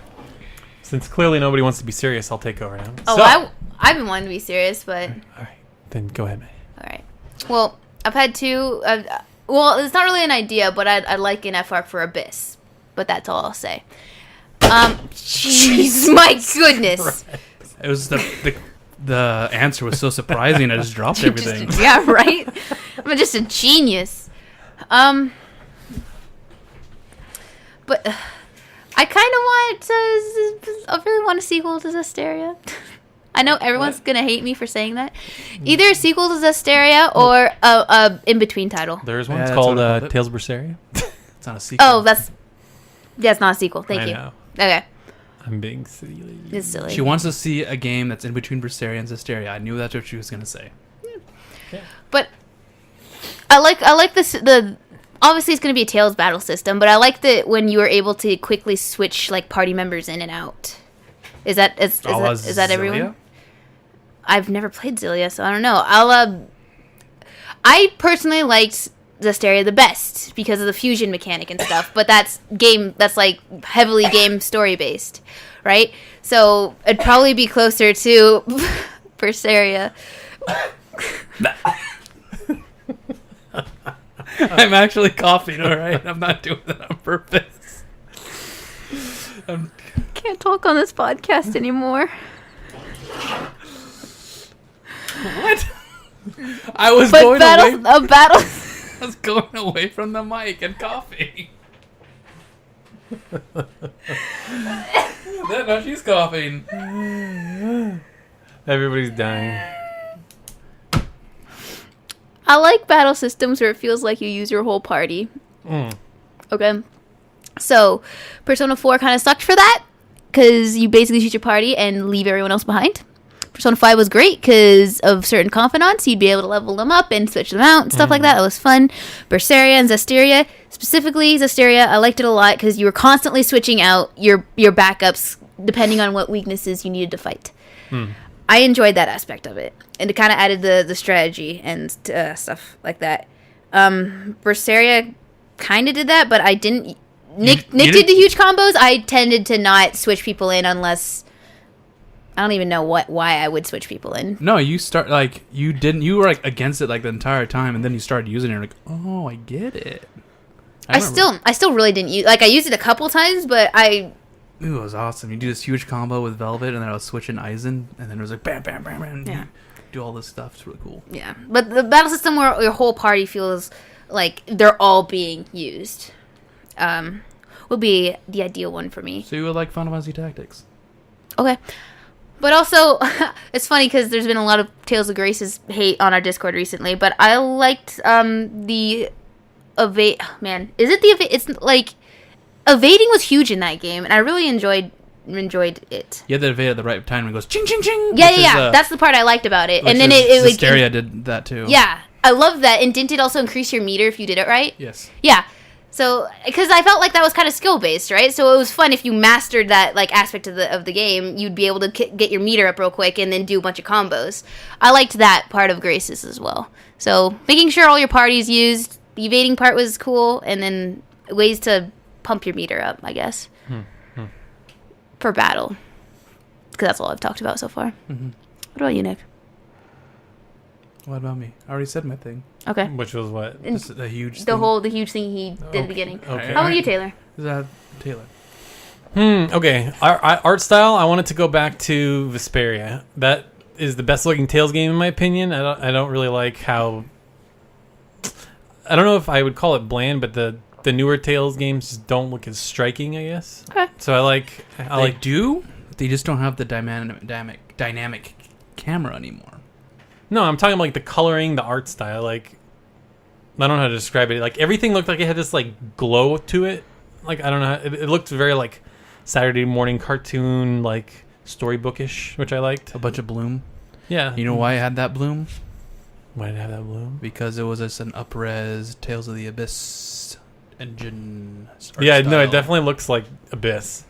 Since clearly nobody wants to be serious, I'll take over now. Oh, So- I've been wanting to be serious, but All right. Then go ahead, man. all right. Well, I've had two. Well, it's not really an idea, but I'd like an FR for Abyss. But that's all I'll say. Jeez, my goodness. It was the answer was so surprising. I just dropped everything. Yeah, right. I'm just a genius. But I kind of want to. I really want a sequel to Zestiria. I know everyone's gonna hate me for saying that. Either a sequel to Zestiria or a in between title. There's Yeah, one. It's that's called what I called it. Tales of Berseria. It's not a sequel. Oh, that's not a sequel. Thank I you. know. Okay, I'm being silly. it's silly. She wants to see a game that's in between Berseria and Zestiria. I knew that's what she was gonna say. But I like this. Obviously it's gonna be a Tales battle system, but I like that when you were able to quickly switch like party members in and out. Is that everyone? I've never played Zillia, so I don't know. I personally liked Zestiria the best because of the fusion mechanic and stuff, but that's like heavily game story based, right? So it'd probably be closer to Berseria. I'm actually coughing, alright? I'm not doing that on purpose. Can't talk on this podcast anymore. What? I was But going battle, away. a battle. I was going away from the mic and coughing. No, she's coughing. Everybody's dying. I like battle systems where it feels like you use your whole party. Okay. So, Persona 4 kind of sucked for that, because you basically shoot your party and leave everyone else behind. Persona 5 was great because of certain confidants. You'd be able to level them up and switch them out and stuff like that. It was fun. Berseria and Zestiria, specifically Zestiria, I liked it a lot because you were constantly switching out your backups depending on what weaknesses you needed to fight. I enjoyed that aspect of it, and it kind of added the strategy and stuff like that. Berseria kind of did that, but I didn't. Nick did the huge combos. I tended to not switch people in unless I don't even know why I would switch people in. No, you were like against it like the entire time, and then you started using it. You're like, oh, I get it. I still really didn't use. Like, I used it a couple times, but Ooh, it was awesome. You do this huge combo with Velvet, and then I was switching Aizen, and then it was like bam, bam, bam, bam. Yeah. You do all this stuff. It's really cool. yeah. But the battle system where your whole party feels like they're all being used, would be the ideal one for me. So you would like Final Fantasy Tactics? Okay. But also, it's funny because there's been a lot of Tales of Grace's hate on our Discord recently, but I liked the evade. Man, is it the evade? It's like evading was huge in that game, and I really enjoyed it. You had to evade at the right time when it goes ching ching ching. Yeah. That's the part I liked about it. And then it Hysteria did that too. Yeah, I love that. And didn't it also increase your meter if you did it right? Yes. Yeah. So, because I felt like that was kind of skill based, right? So it was fun if you mastered that like aspect of the game, you'd be able to get your meter up real quick and then do a bunch of combos. I liked that part of Graces as well. So making sure all your parties used, the evading part was cool, and then ways to pump your meter up, I guess, for battle. Because that's all I've talked about so far. What about you, Nick? What about me? I already said my thing. Okay. Which was what? Just the huge. The huge thing he did at the beginning. Okay. How about you, Taylor? Is that Taylor? Okay. Our art style, I wanted to go back to Vesperia. That is the best looking Tales game in my opinion. I don't really like how. I don't know if I would call it bland, but the newer Tales games just don't look as striking, I guess. Okay. So I like. They just don't have the dynamic camera anymore. No, I'm talking about like the coloring, the art style. Like, I don't know how to describe it. Like everything looked like it had this like glow to it. Like I don't know. It looked very like Saturday morning cartoon, like storybookish, which I liked. A bunch of bloom. Yeah. You know why it had that bloom? Why did it have that bloom? Because it was just an up-res Tales of the Abyss engine. Yeah, art no, it style. definitely looks like Abyss.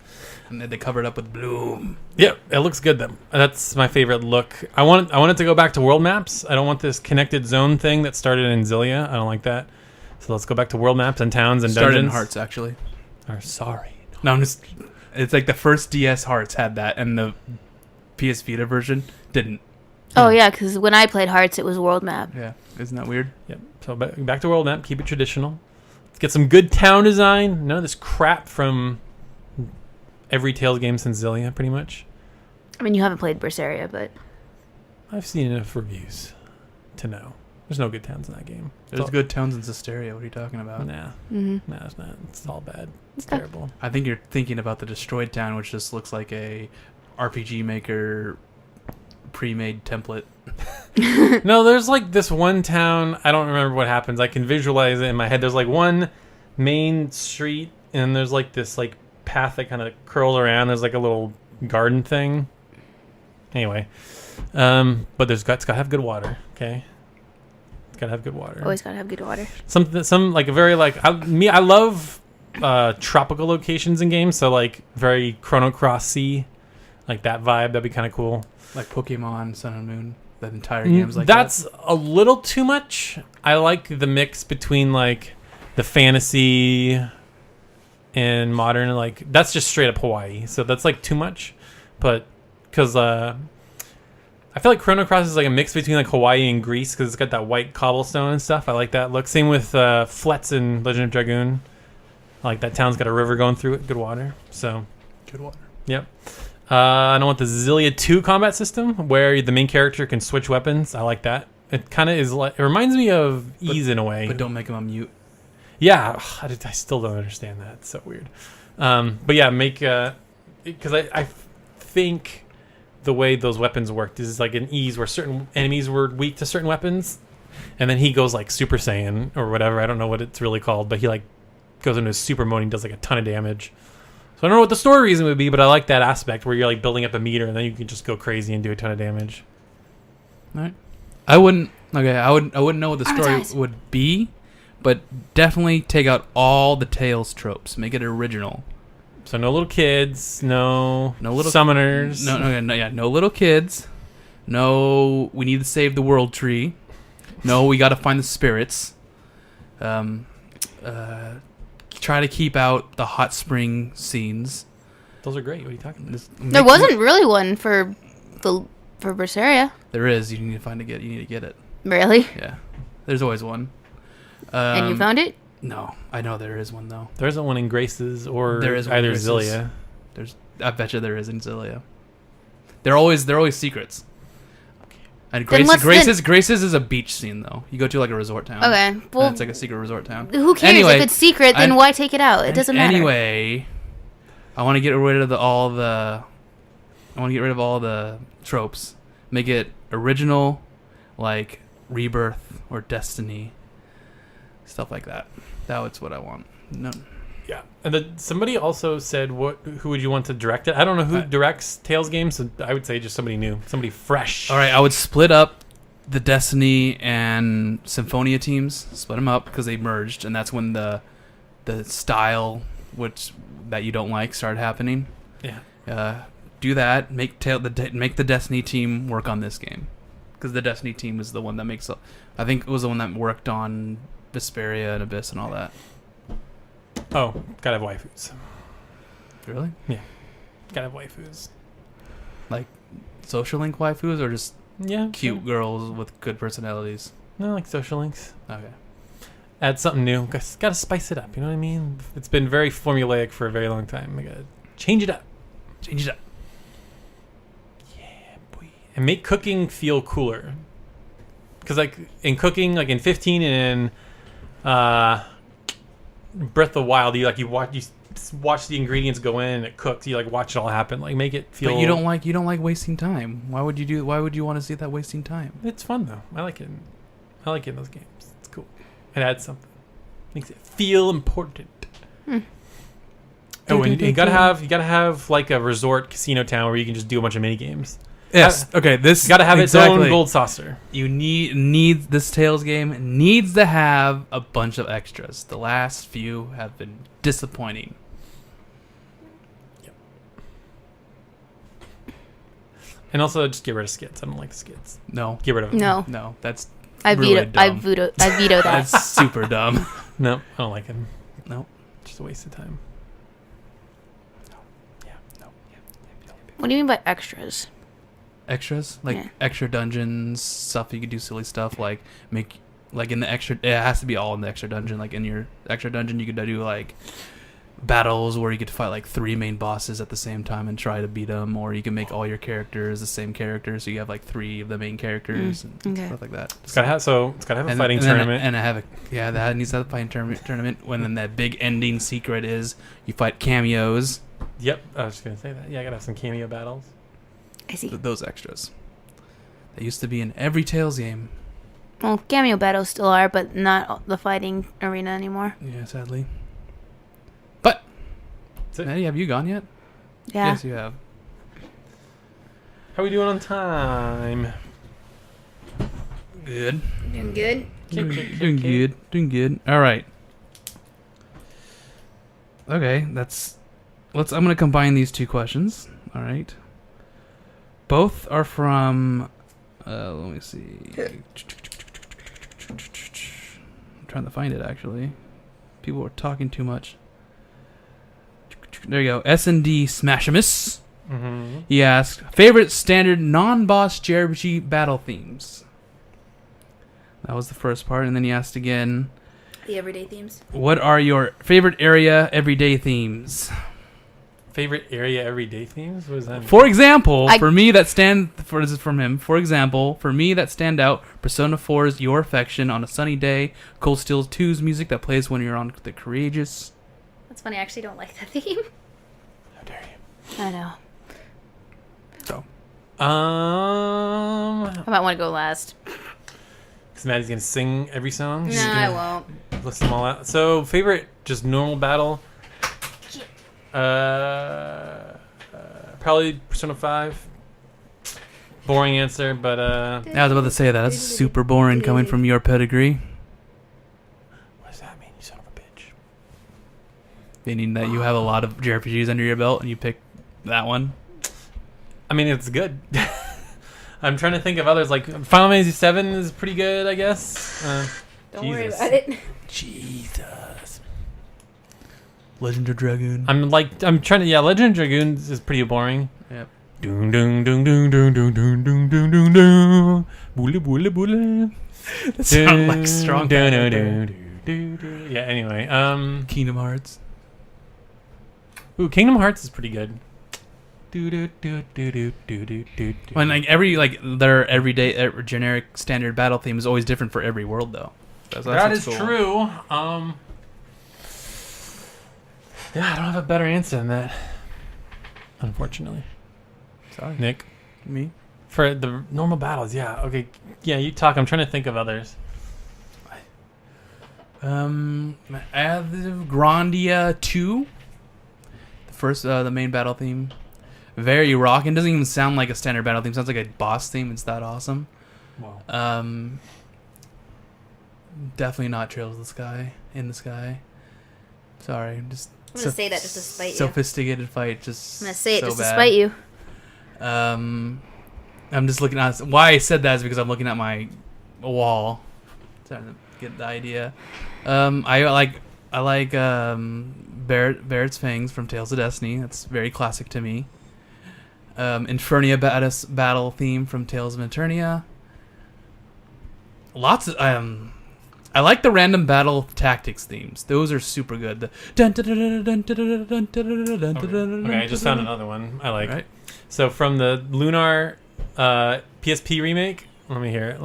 And then they covered up with bloom. Yeah, it looks good though. That's my favorite look. I wanted to go back to world maps. I don't want this connected zone thing that started in Xillia. I don't like that. So let's go back to world maps and towns and Started dungeons. in Hearts, actually. Or sorry. No, I'm just... It's like the first DS Hearts had that, and the PS Vita version didn't. Oh yeah, because when I played Hearts, it was world map. Yeah, isn't that weird? Yep. So back to world map. Keep it traditional. Let's get some good town design. None of this crap from every Tales game since Xillia, pretty much. I mean, you haven't played Berseria, but I've seen enough reviews to know. There's no good towns in that game. There's good towns in Hysteria. What are you talking about? Nah. mm-hmm. No, it's not. It's all bad. It's Okay. terrible. I think you're thinking about the Destroyed Town, which just looks like a RPG Maker pre-made template. No, there's like this one town. I don't remember what happens. I can visualize it in my head. There's like one main street, and there's like this like path that kind of curls around. There's like a little garden thing. Anyway, but it's got to have good water. Okay, it's got to have good water. always gotta have good water. Some like a very like I love tropical locations in games. So like very Chrono Cross-y, like that vibe. That'd be kind of cool. Like Pokemon Sun and Moon. That entire game's like That's a little too much. I like the mix between like the fantasy and modern. Like that's just straight up Hawaii. So that's like too much. But because I I feel like Chrono Cross is like a mix between like Hawaii and Greece because it's got that white cobblestone and stuff. I like that look. Same with Fletz in Legend of Dragoon. I like that town's got a river going through it. Good water. So Good water. yep. I don't want the Zillia 2 combat system where the main character can switch weapons. I like that. It kind of is like it reminds me of Ys in a way. But don't make him a mute. Yeah, I still don't understand that. It's so weird. But yeah, make because I think the way those weapons worked is like in Ys where certain enemies were weak to certain weapons, and then he goes like Super Saiyan or whatever. I don't know what it's really called, but he like goes into his super mode and does like a ton of damage. So I don't know what the story reason would be, but I like that aspect where you're like building up a meter and then you can just go crazy and do a ton of damage. All right. I wouldn't know what the story would be, but definitely take out all the Tales tropes. Make it original. So no little kids, no little summoners. No little kids. No, we need to save the world tree. No, we got to find the spirits. Try to keep out the hot spring scenes. Those are great. What are you talking about? There wasn't really one for Berseria. There is. You need to find it. You need to get it. Really? Yeah. There's always one. And you found it? No, I know there is one though. There isn't one in Graces or There is one in either Graces. Zillia. I bet you there is in Zillia. They're always secrets. And Then what's Graces is a beach scene though. You go to like a resort town. Okay. Well, And it's like a secret resort town. who cares? Anyway, If it's secret, then why take it out? It doesn't matter. Anyway, I want to get rid of all the tropes. Make it original, like Rebirth or Destiny, stuff like that. That's what I want. No. Yeah. And somebody also said, who would you want to direct it? I don't know who directs Tales games, so I would say just somebody new, somebody fresh. All right, I would split up the Destiny and Symphonia teams. Split them up because they merged, and that's when the style that you don't like started happening. Yeah. Do that. Make the Destiny team work on this game, because the Destiny team is the one that makes. I think it was the one that worked on Vesperia and Abyss and all that. Oh, gotta have waifus. Really? Yeah. Gotta have waifus. Like social link waifus or just Yeah. cute girls with good personalities? No, like social links. Okay. Add something new. Gotta spice it up, you know what I mean? It's been very formulaic for a very long time. I gotta change it up. Change it up. Yeah, boy. And make cooking feel cooler. Because like in cooking, like in 15 and in Breath of the Wild, you watch the ingredients go in and it cooks. You like watch it all happen. Like make it feel. But you don't like wasting time. Why would you want to see that wasting time? It's fun though. I like it. I like it in those games. It's cool. It adds something. Makes it feel important. Oh, and you gotta have like a resort casino town where you can just do a bunch of mini games. Yes. Okay. This Gotta have its own gold saucer. You needs this Tales game needs to have a bunch of extras. The last few have been disappointing. Yep. And also just get rid of skits. I don't like the skits. No. Get rid of them. No. That's I really veto. dumb. I veto that. That's super dumb. No, I don't like them. No. Just a waste of time. What do you mean by extras? Extras like Yeah. extra dungeons, stuff you could do silly stuff like make like in the extra. It has to be all in the extra dungeon. Like in your extra dungeon, you could do like battles where you get to fight like 3 main bosses at the same time and try to beat them, or you can make all your characters the same character, so you have like 3 of the main characters and okay. stuff like that. It's gotta have a fighting tournament. That needs to have a fighting tournament. When then that big ending secret is you fight cameos. Yep, I was just gonna say that. Yeah, I gotta have some cameo battles. I see. Those extras. They used to be in every Tales game. Well, cameo battles still are, but not the fighting arena anymore. Yeah, sadly. But That's it. Maddie, have you gone yet? Yeah. Yes, you have. How are we doing on time? Good. Doing good. Doing good. All right. Okay, I'm gonna combine these 2 questions. All right. Both are from. Let me see. I'm trying to find it actually. People are talking too much. There you go. S&D Smashimus. Mm-hmm. He asked, favorite standard non-boss JRPG battle themes. That was the first part, and then he asked again, The everyday themes. what are your favorite area everyday themes? Favorite area everyday themes? What does that mean? For example, this is from him. For example, for me that stand out, Persona 4's Your Affection on a Sunny Day, Cold Steel 2's music that plays when you're on the Courageous. That's funny. I actually don't like that theme. How dare you? I know. So, I might want to go last. Because Maddie's going to sing every song? No, I won't. List them all out. So, favorite, just normal battle? Probably Persona 5. Boring answer, but I was about to say that. That's super boring coming from your pedigree. what does that mean, you son of a bitch? Meaning that you have a lot of JRPGs under your belt and you pick that one. I mean, it's good. I'm trying to think of others. Like Final Fantasy 7 is pretty good, I guess. Don't worry Jesus. about it. Jesus. Legend of Dragoon. I'm trying to. Yeah, Legend of Dragoons is pretty boring. Yep. Doom doom doom doom doom doom doom doom doom doom doom. Boole boole boole. That sounds like strong. Yeah. Anyway, Kingdom Hearts. ooh, Kingdom Hearts is pretty good. When their everyday generic standard battle theme is always different for every world, though. That is what's cool. true. Yeah, I don't have a better answer than that. Unfortunately. Sorry, Nick. me. For the normal battles, yeah. Okay. Yeah, you talk. I'm trying to think of others. Grandia 2. The first, the main battle theme. Very rockin'. Doesn't even sound like a standard battle theme. Sounds like a boss theme. It's that awesome. Wow. Definitely not Trails of the Sky. In the Sky. Sorry, I'm gonna say that just to spite you. Sophisticated fight, just I'm gonna say it so just to bad. spite you. I'm just looking at why I said that is because I'm looking at my wall, trying to get the idea. I like Barrett's Fangs from Tales of Destiny. That's very classic to me. Infernia battle theme from Tales of Eternia. Lots of I like the random battle tactics themes. Those are super good. Okay, I just found another one I like. Right. So from the Lunar PSP remake, let me hear it.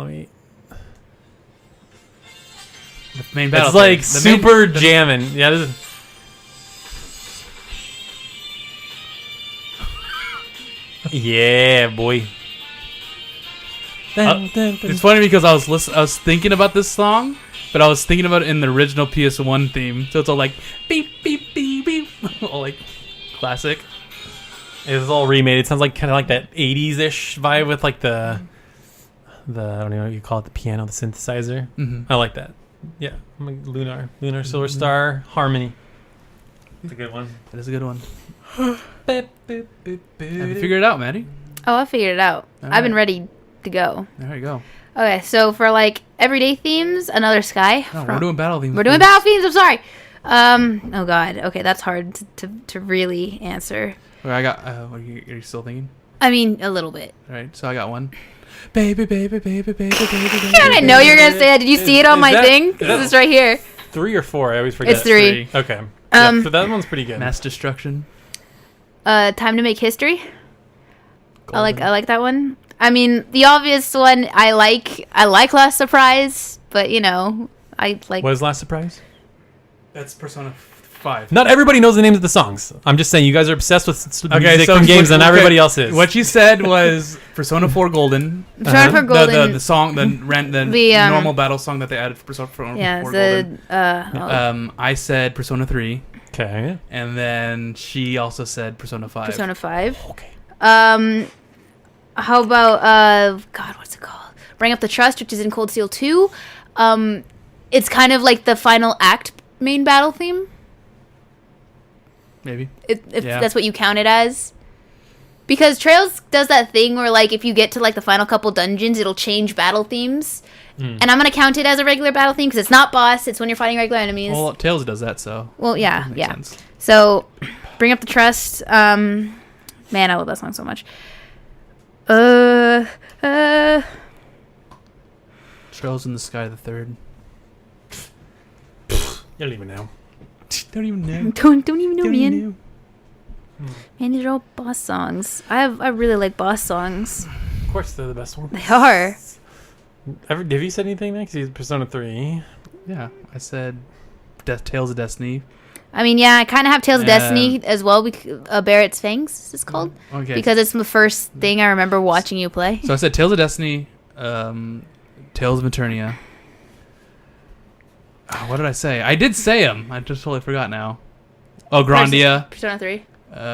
The main battle. It's like theme. super jamming. Yeah. This is... yeah, boy. It's funny because I was thinking about this song, but I was thinking about it in the original PS1 theme. So it's all like beep beep beep beep, all like classic. It's all remade. It sounds like kind of like that 80s-ish vibe with like the I don't know what you call it, the piano, the synthesizer. Mm-hmm. I like that. Yeah, I'm like Lunar Silver Star Harmony. It's a good one. That is a good one. Have you figured it out, Maddie? Oh, I figured it out. All I've been right. ready to go. There you go. Okay, so for like everyday themes, Another Sky. No, we're doing battle themes. We're doing battle themes. I'm sorry. Oh God. Okay, that's hard to really answer. Okay, I got. Are you still thinking? I mean, a little bit. All right, so I got one. Baby, baby, baby, baby, baby, baby. God, I know you're gonna say that. Did you see it on Is my that- thing? is that- It's right here. 3 or 4? I always forget. It's 3. Okay. Yeah, so that one's pretty good. Mass Destruction. Time to Make History. Golden. I like that one. I mean, the obvious one I like Last Surprise, but you know, I like. What is Last Surprise? That's Persona 5. Not everybody knows the names of the songs. I'm just saying you guys are obsessed with Okay, music so from games and okay, everybody else is. What you said was Persona 4 Golden. Persona 4 Golden. The song, the normal battle song that they added for Persona 4 yeah, Golden. the I said Persona 3, Okay. and then she also said Persona 5. Persona 5. Okay. How about God, what's it called? Bring Up the Trust, which is in Cold Steel 2. It's kind of like the final act main battle theme. Maybe. If Yeah. that's what you count it as. Because Trails does that thing where, like, if you get to, like, the final couple dungeons, it'll change battle themes. And I'm going to count it as a regular battle theme because it's not boss. It's when you're fighting regular enemies. Well, Tails does that, so. Well, yeah, Makes yeah. sense. So, Bring Up the Trust. Man, I love that song so much. Trails in the Sky the Third. You don't even know. Don't even know. Don't even know, Don't man. even know. Man, these are all boss songs. I really like boss songs. Of course, they're the best one. They are. Have you said anything next? Persona 3. Yeah, I said Tales of Destiny. I mean, yeah, I kind of have Tales of Yeah. Destiny as well. Barrett's Fangs is called. Okay. Because it's the first thing I remember watching you play. So I said Tales of Destiny, Tales of Eternia. What did I say? I did say them. I just totally forgot now. Oh, Grandia. Persona 3.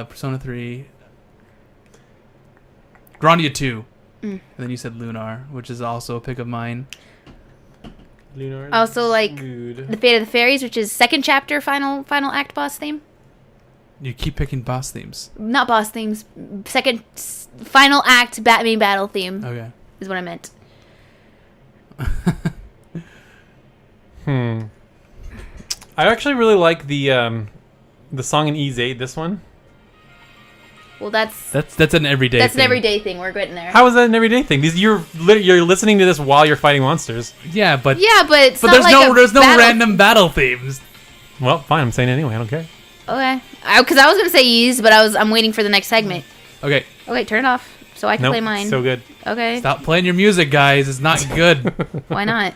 Persona 3. Grandia 2. Mm. And then you said Lunar, which is also a pick of mine. Lunar. I also like Dude. The Fate of the Fairies, which is second chapter, final act boss theme. You keep picking boss themes. Not boss themes. Final act main battle theme Okay. is what I meant. I actually really like the song in Ease 8, this one. Well, that's That's an everyday an thing. everyday thing. We're getting there. How is that an everyday thing? You're listening to this while you're fighting monsters. Yeah, but Yeah, but it's but not there's like no a there's no battle. random battle themes. Well, fine. I'm saying it anyway. I don't care. Okay, because I was gonna say ease, but I'm waiting for the next segment. Okay, Okay, turn it off so I can Nope. play mine. So good. Okay, stop playing your music, guys. It's not good. why not?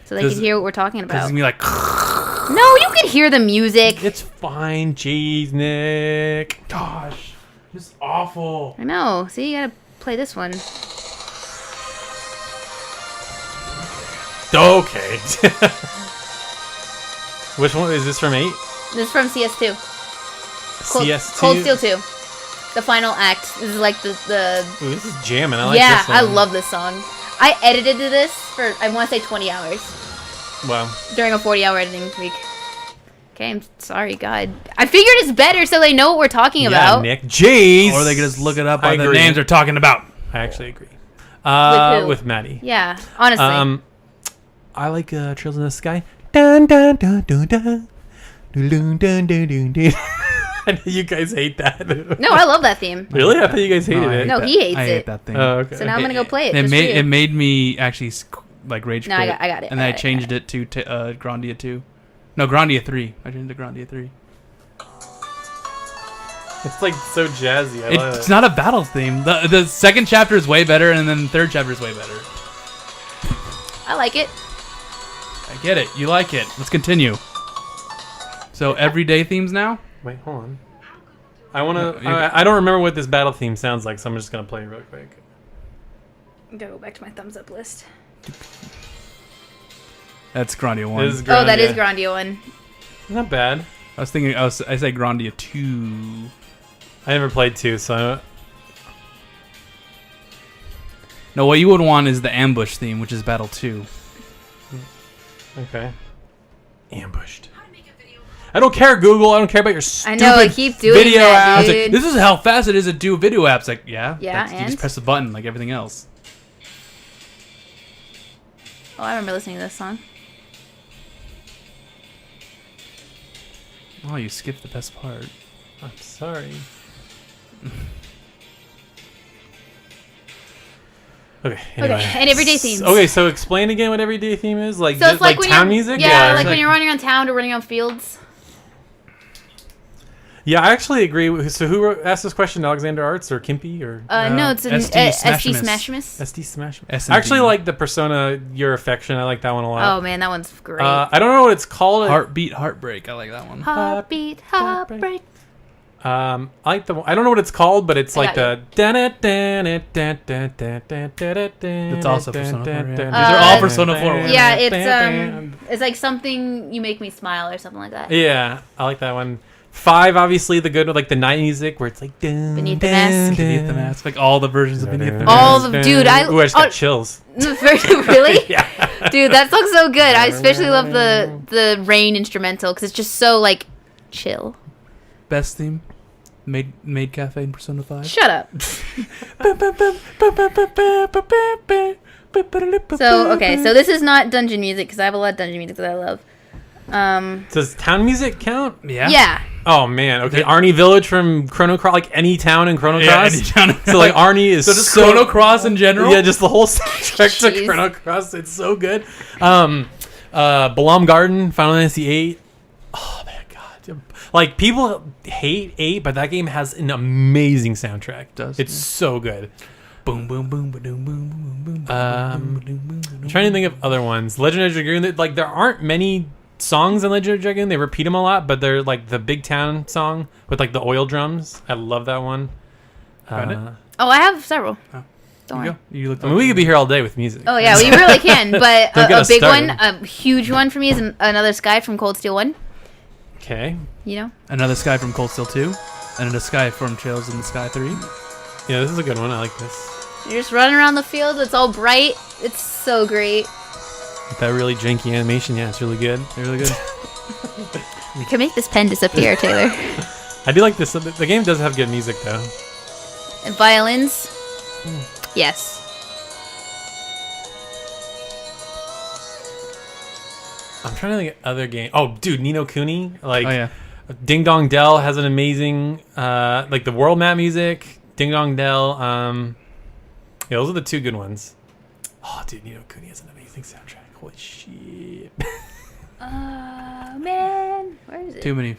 So they Does- can hear what we're talking It's about. gonna be like, No, you can hear the music. It's fine. Jeez, Nick. gosh, just awful. I know. See, you gotta play this one. Okay. Which one is this from 8? This is from CS2. CS2. Cold Steel 2. The final act. This is like the Ooh, this is jamming. I like yeah, this one. I love this song. I edited this for, I want to say 20 hours Wow. during a 40-hour editing week. Okay, I'm sorry, God. I figured it's better so they know what we're talking Yeah, about. Nick. Jeez. Or they can just look it up I by the agree. names they're talking about. I actually agree. With who? With Maddie. Yeah, honestly. I like Trails in the Sky. Dun dun dun dun dun. Dun dun dun dun dun dun. I know you guys hate that. No, I love that theme. Really? I thought you guys hated I it. hate No, that. he hates I it. hate that thing. Oh, okay. So now I'm going to go play it. It just made for you. it made me actually like rage No, quit. I got it. And I then I got it, changed it to Grandia 2. No, Grandia 3. I changed it to Grandia 3. It's like so jazzy. I love It's it. not a battle theme. The second chapter is way better, and then the third chapter is way better. I like it. I get it. You like it. Let's continue. So everyday themes now. Wait, hold on. I want to. No, I don't remember what this battle theme sounds like, so I'm just gonna play it real quick. Go back to my thumbs up list. That's Grandia 1. This is Oh, that is Grandia. Grandia 1. Not bad. I was thinking. I say Grandia 2. I never played 2, so No, what you would want is the ambush theme, which is Battle 2. okay. Ambushed. I don't care, Google. I don't care about your stupid I know, I keep doing video that, apps. It's like, dude. this is how fast it is to do video apps. Like, yeah, Yeah, you and? just press the button like everything else. Oh, I remember listening to this song. Oh, you skipped the best part. I'm sorry. Okay. Anyway. Okay, and everyday themes. Okay, so explain again what everyday theme is. Like, So just, it's like when town you're, music. Yeah, or like when you're running around town or running on fields. Yeah, I actually agree. So who asked this question? Alexander Arts or Kimpy or No, it's an SD SD Smashimus. Smashimus. SD Smash? S&D. I actually like the Persona Your Affection. I like that one a lot. Oh man, that one's great. I don't know what it's called. Heartbeat, Heartbreak. I like that one. Heartbeat, heartbreak. I like the. I don't know what it's called, but it's I like got the. That's also Persona 4, yeah. These are all Persona 4 ones. Yeah, it's like something you make me smile or something like that. Yeah, I like that one. 5, obviously the good, like the night music where it's like Beneath the Mask. Beneath the Mask. Like all the versions of Beneath the Mask. All the dude, Ooh, I just got chills. Really? Yeah. Dude, that song's so good. I especially love the rain instrumental because it's just so like chill. Best theme? Maid Cafe in Persona 5. Shut up. So okay, so this is not dungeon music because I have a lot of dungeon music that I love. Does town music count? Yeah. Yeah, Oh man, okay. Arnie Village from Chrono Cross, like any town in Chrono Cross. any town. So like Arnie is So just Chrono Cross in general? Yeah, just the whole soundtrack to Jeez. Chrono Cross. It's so good. Balam Garden, Final Fantasy VIII. Oh my god. Like people hate 8, but that game has an amazing soundtrack. Does, it's so good. Boom, boom, boom, boom, boom, boom, boom. I'm trying to think of other ones. Legend of Dragoon. Like there aren't many songs in Legend of Dragoon. They repeat them a lot, but they're like the Big Town song with like the oil drums. I love that one. Found it? Oh, I have several. Oh. Don't You worry. go. You looked I mean, we could be here all day with music. Oh yeah, we really can. But Don't get a us big started. one, a huge one for me is Another Sky from Cold Steel 1. Okay. You know? Another Sky from Cold Steel 2. And Another Sky from Trails in the Sky 3. Yeah, this is a good one. I like this. You're just running around the field. It's all bright. It's so great. With that really janky animation, yeah, it's really good. Really good. We can make this pen disappear, Taylor. I do like this. The game does have good music, though. And violins. Yes. I'm trying to think of other games. Oh, dude, Ni no Kuni. Like, Oh, yeah. Ding Dong Dell has an amazing, like the world map music. Ding Dong Dell. Yeah, those are the two good ones. Oh, dude, Ni no Kuni has an amazing soundtrack. Holy shit. Man. Where is it? Too many.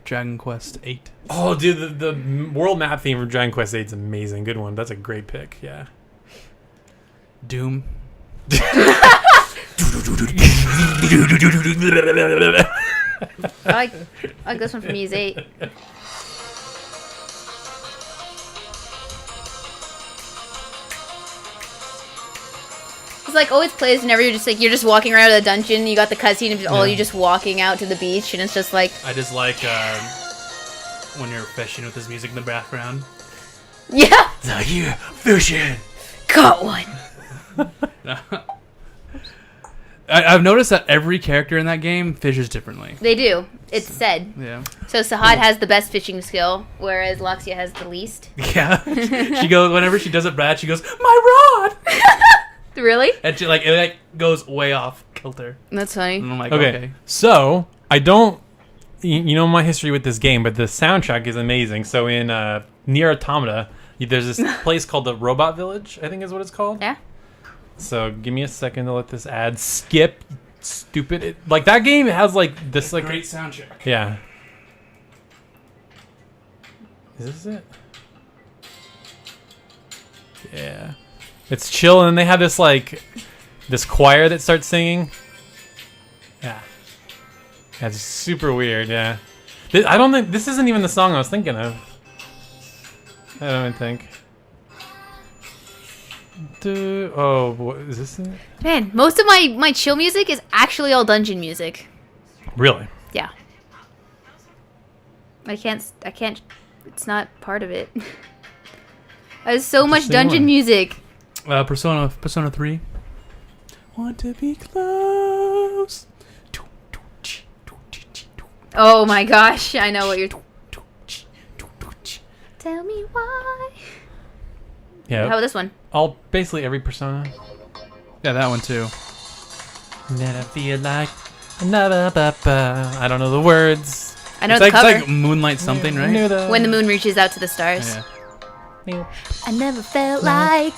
Dragon Quest 8. Oh, dude, the world map theme from Dragon Quest VIII is amazing. Good one. That's a great pick. Yeah. Doom. I like this one from Use 8. It's like always plays whenever you're just walking around the dungeon. You got the cutscene of all you just walking out to the beach, and it's just like I just like when you're fishing with this music in the background. yeah, Now you fishing. caught one. I've noticed that every character in that game fishes differently. They do. It's said. Yeah. So Sahad has the best fishing skill, whereas Loxia has the least. Yeah. She goes whenever she does it bad. She goes, "My rod," Really? and she it goes way off kilter. That's funny. And I'm like, Okay. okay. So, I don't... You know my history with this game, but the soundtrack is amazing. So, in Nier Automata, there's this place called the Robot Village, I think is what it's called. Yeah. So give me a second to let this ad skip. Stupid. Like that game has like this like Great soundtrack. yeah. Is this it? Yeah. It's chill, and then they have this like this choir that starts singing. Yeah. That's super weird. Yeah. I don't think this isn't even the song I was thinking of. I don't even think. Oh, what is this? Man, most of my chill music is actually all dungeon music. Really? Yeah. I can't. It's not part of it. There's so much Interesting dungeon one. music. Persona 3. Want to be close. Oh my gosh, I know what you're. Tell me why. Yeah. How about this one? Basically every Persona. Yeah, that one too. Never feel like another papa. I don't know the words. I know It's the like, cover. it's like Moonlight something, right? When the moon reaches out to the stars. Yeah. I never felt like.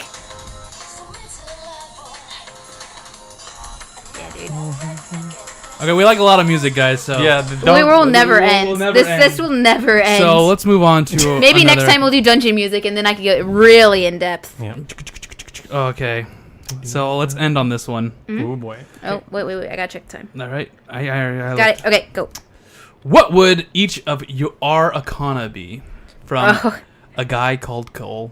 Yeah, dude. Okay, we like a lot of music, guys. So Yeah, We will never will end. never This end. will never end. So let's move on to Maybe next another- time we'll do dungeon music, and then I can get really in depth. Yeah. Okay, so let's end on this one. Oh boy. Oh wait! I gotta check the time. All right, I Got looked. it. Okay, go. What would each of your arcana be from Oh. a guy called Cole?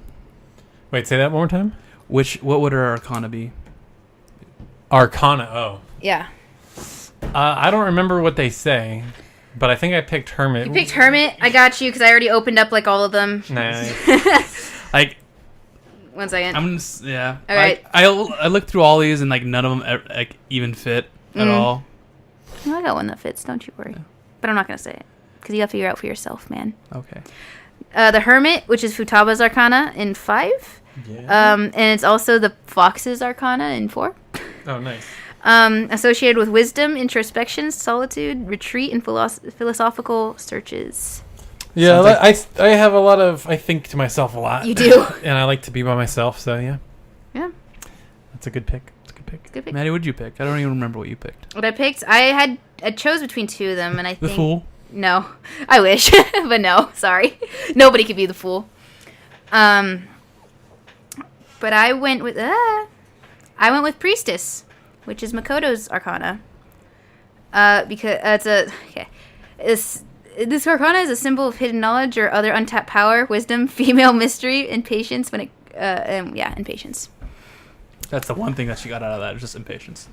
Wait, say that one more time. What would our arcana be? Arcana. Oh. Yeah. I don't remember what they say, but I think I picked Hermit. You picked Hermit. I got you because I already opened up like all of them. Nice. Like, 1 second. I'm just, yeah. All right. I looked through all these and like none of them like even fit at all. Oh, I got one that fits. Don't you worry. But I'm not gonna say it because you got to figure out for yourself, man. Okay. The Hermit, which is Futaba's Arcana in 5. Yeah. And it's also the Fox's Arcana in 4. Oh, nice. Associated with wisdom, introspection, solitude, retreat, and philosophical searches. Yeah, Sounds I have a lot of. I think to myself a lot. You do. And I like to be by myself. So yeah, Yeah, that's a good pick. It's a good pick. it's a good pick. Maddie, what'd you pick? I don't even remember what you picked. What I picked, I chose between two of them, and I The think Fool. no, I wish, but no, sorry, nobody could be the fool. But I went with Priestess, which is Makoto's Arcana. Because this Arcana is a symbol of hidden knowledge or other untapped power, wisdom, female mystery, and patience. And patience. That's the one thing that she got out of that, was just impatience.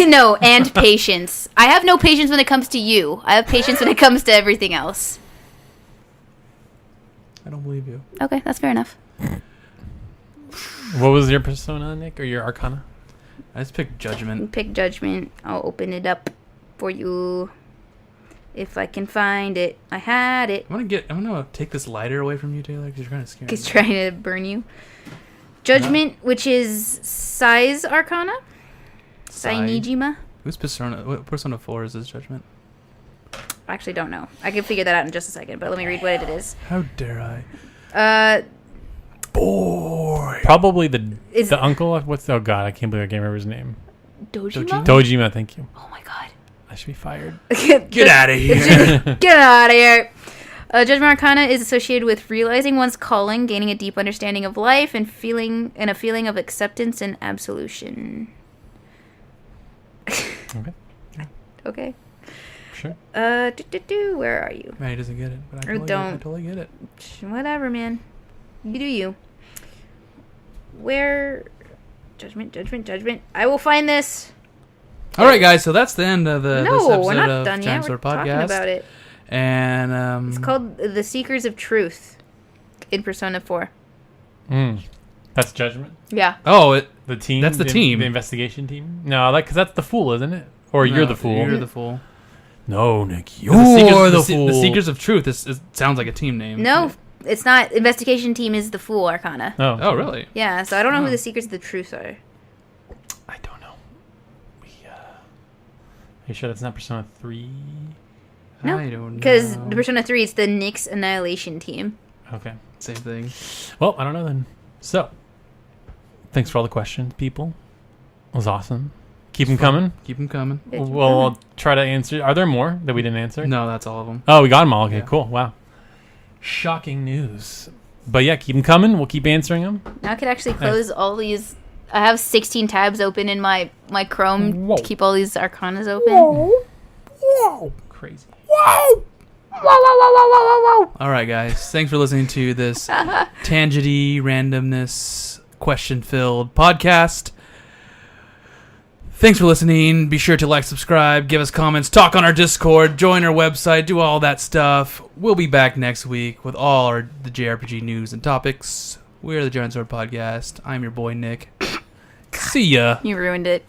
No, and patience. I have no patience when it comes to you. I have patience when it comes to everything else. I don't believe you. Okay, that's fair enough. What was your persona, Nick, or your Arcana? I just picked Judgment. Pick Judgment. I'll open it up for you. If I can find it. I had it. I'm gonna take this lighter away from you, Taylor, because you're kind of scary. He's trying to burn you. Judgment, which is Sai's Arcana. Sainijima. Who's Persona? What Persona 4 is this Judgment? I actually don't know. I can figure that out in just a second, but let me read what it is. How dare I? Boy. Probably the Is- uncle. Oh God, I can't believe I can't remember his name. Dojima? Dojima. Thank you. Oh my god. I should be fired. Get out of here. Get out of here. Judgment Arcana is associated with realizing one's calling, gaining a deep understanding of life, and a feeling of acceptance and absolution. Okay. Okay. Sure. Where are you? Maddie doesn't get it, but I Or totally don't. get it. Whatever, man. You do you. Where? Judgment. I will find this. All right, guys. So that's the end of this No, episode we're not of done Giant yet. Sword We're talking Podcast. about it. And It's called The Seekers of Truth in Persona 4. That's Judgment. Yeah. The team. That's the team. The investigation team. No, because that's the fool, isn't it? Or you're the fool. You're the fool. No, Nick, The you're the Seekers, fool. The Seekers of Truth. It sounds like a team name. No, it's not. Investigation team is the Fool Arcana. Oh, really? Yeah, so I don't know who the Seekers of the Truth are. I don't know. Are you sure that's not Persona 3? No, I don't know. because the Persona 3 is the Nyx Annihilation team. Okay. Same thing. Well, I don't know then. So, thanks for all the questions, people. It was awesome. Keep them coming. Keep them coming. Yeah, keep We'll coming. try to answer. Are there more that we didn't answer? No, that's all of them. Oh, we got them all. Okay, Yeah. cool. Wow. Shocking news. But yeah, keep them coming. We'll keep answering them. Now I could actually close all these. I have 16 tabs open in my Chrome Whoa. to keep all these Arcanas open. Whoa. Crazy. All right, guys. Thanks for listening to this tangity, randomness, question-filled podcast. Thanks for listening. Be sure to like, subscribe, give us comments, talk on our Discord, join our website, do all that stuff. We'll be back next week with all the JRPG news and topics. We're the Giant Sword Podcast. I'm your boy, Nick. See ya. You ruined it.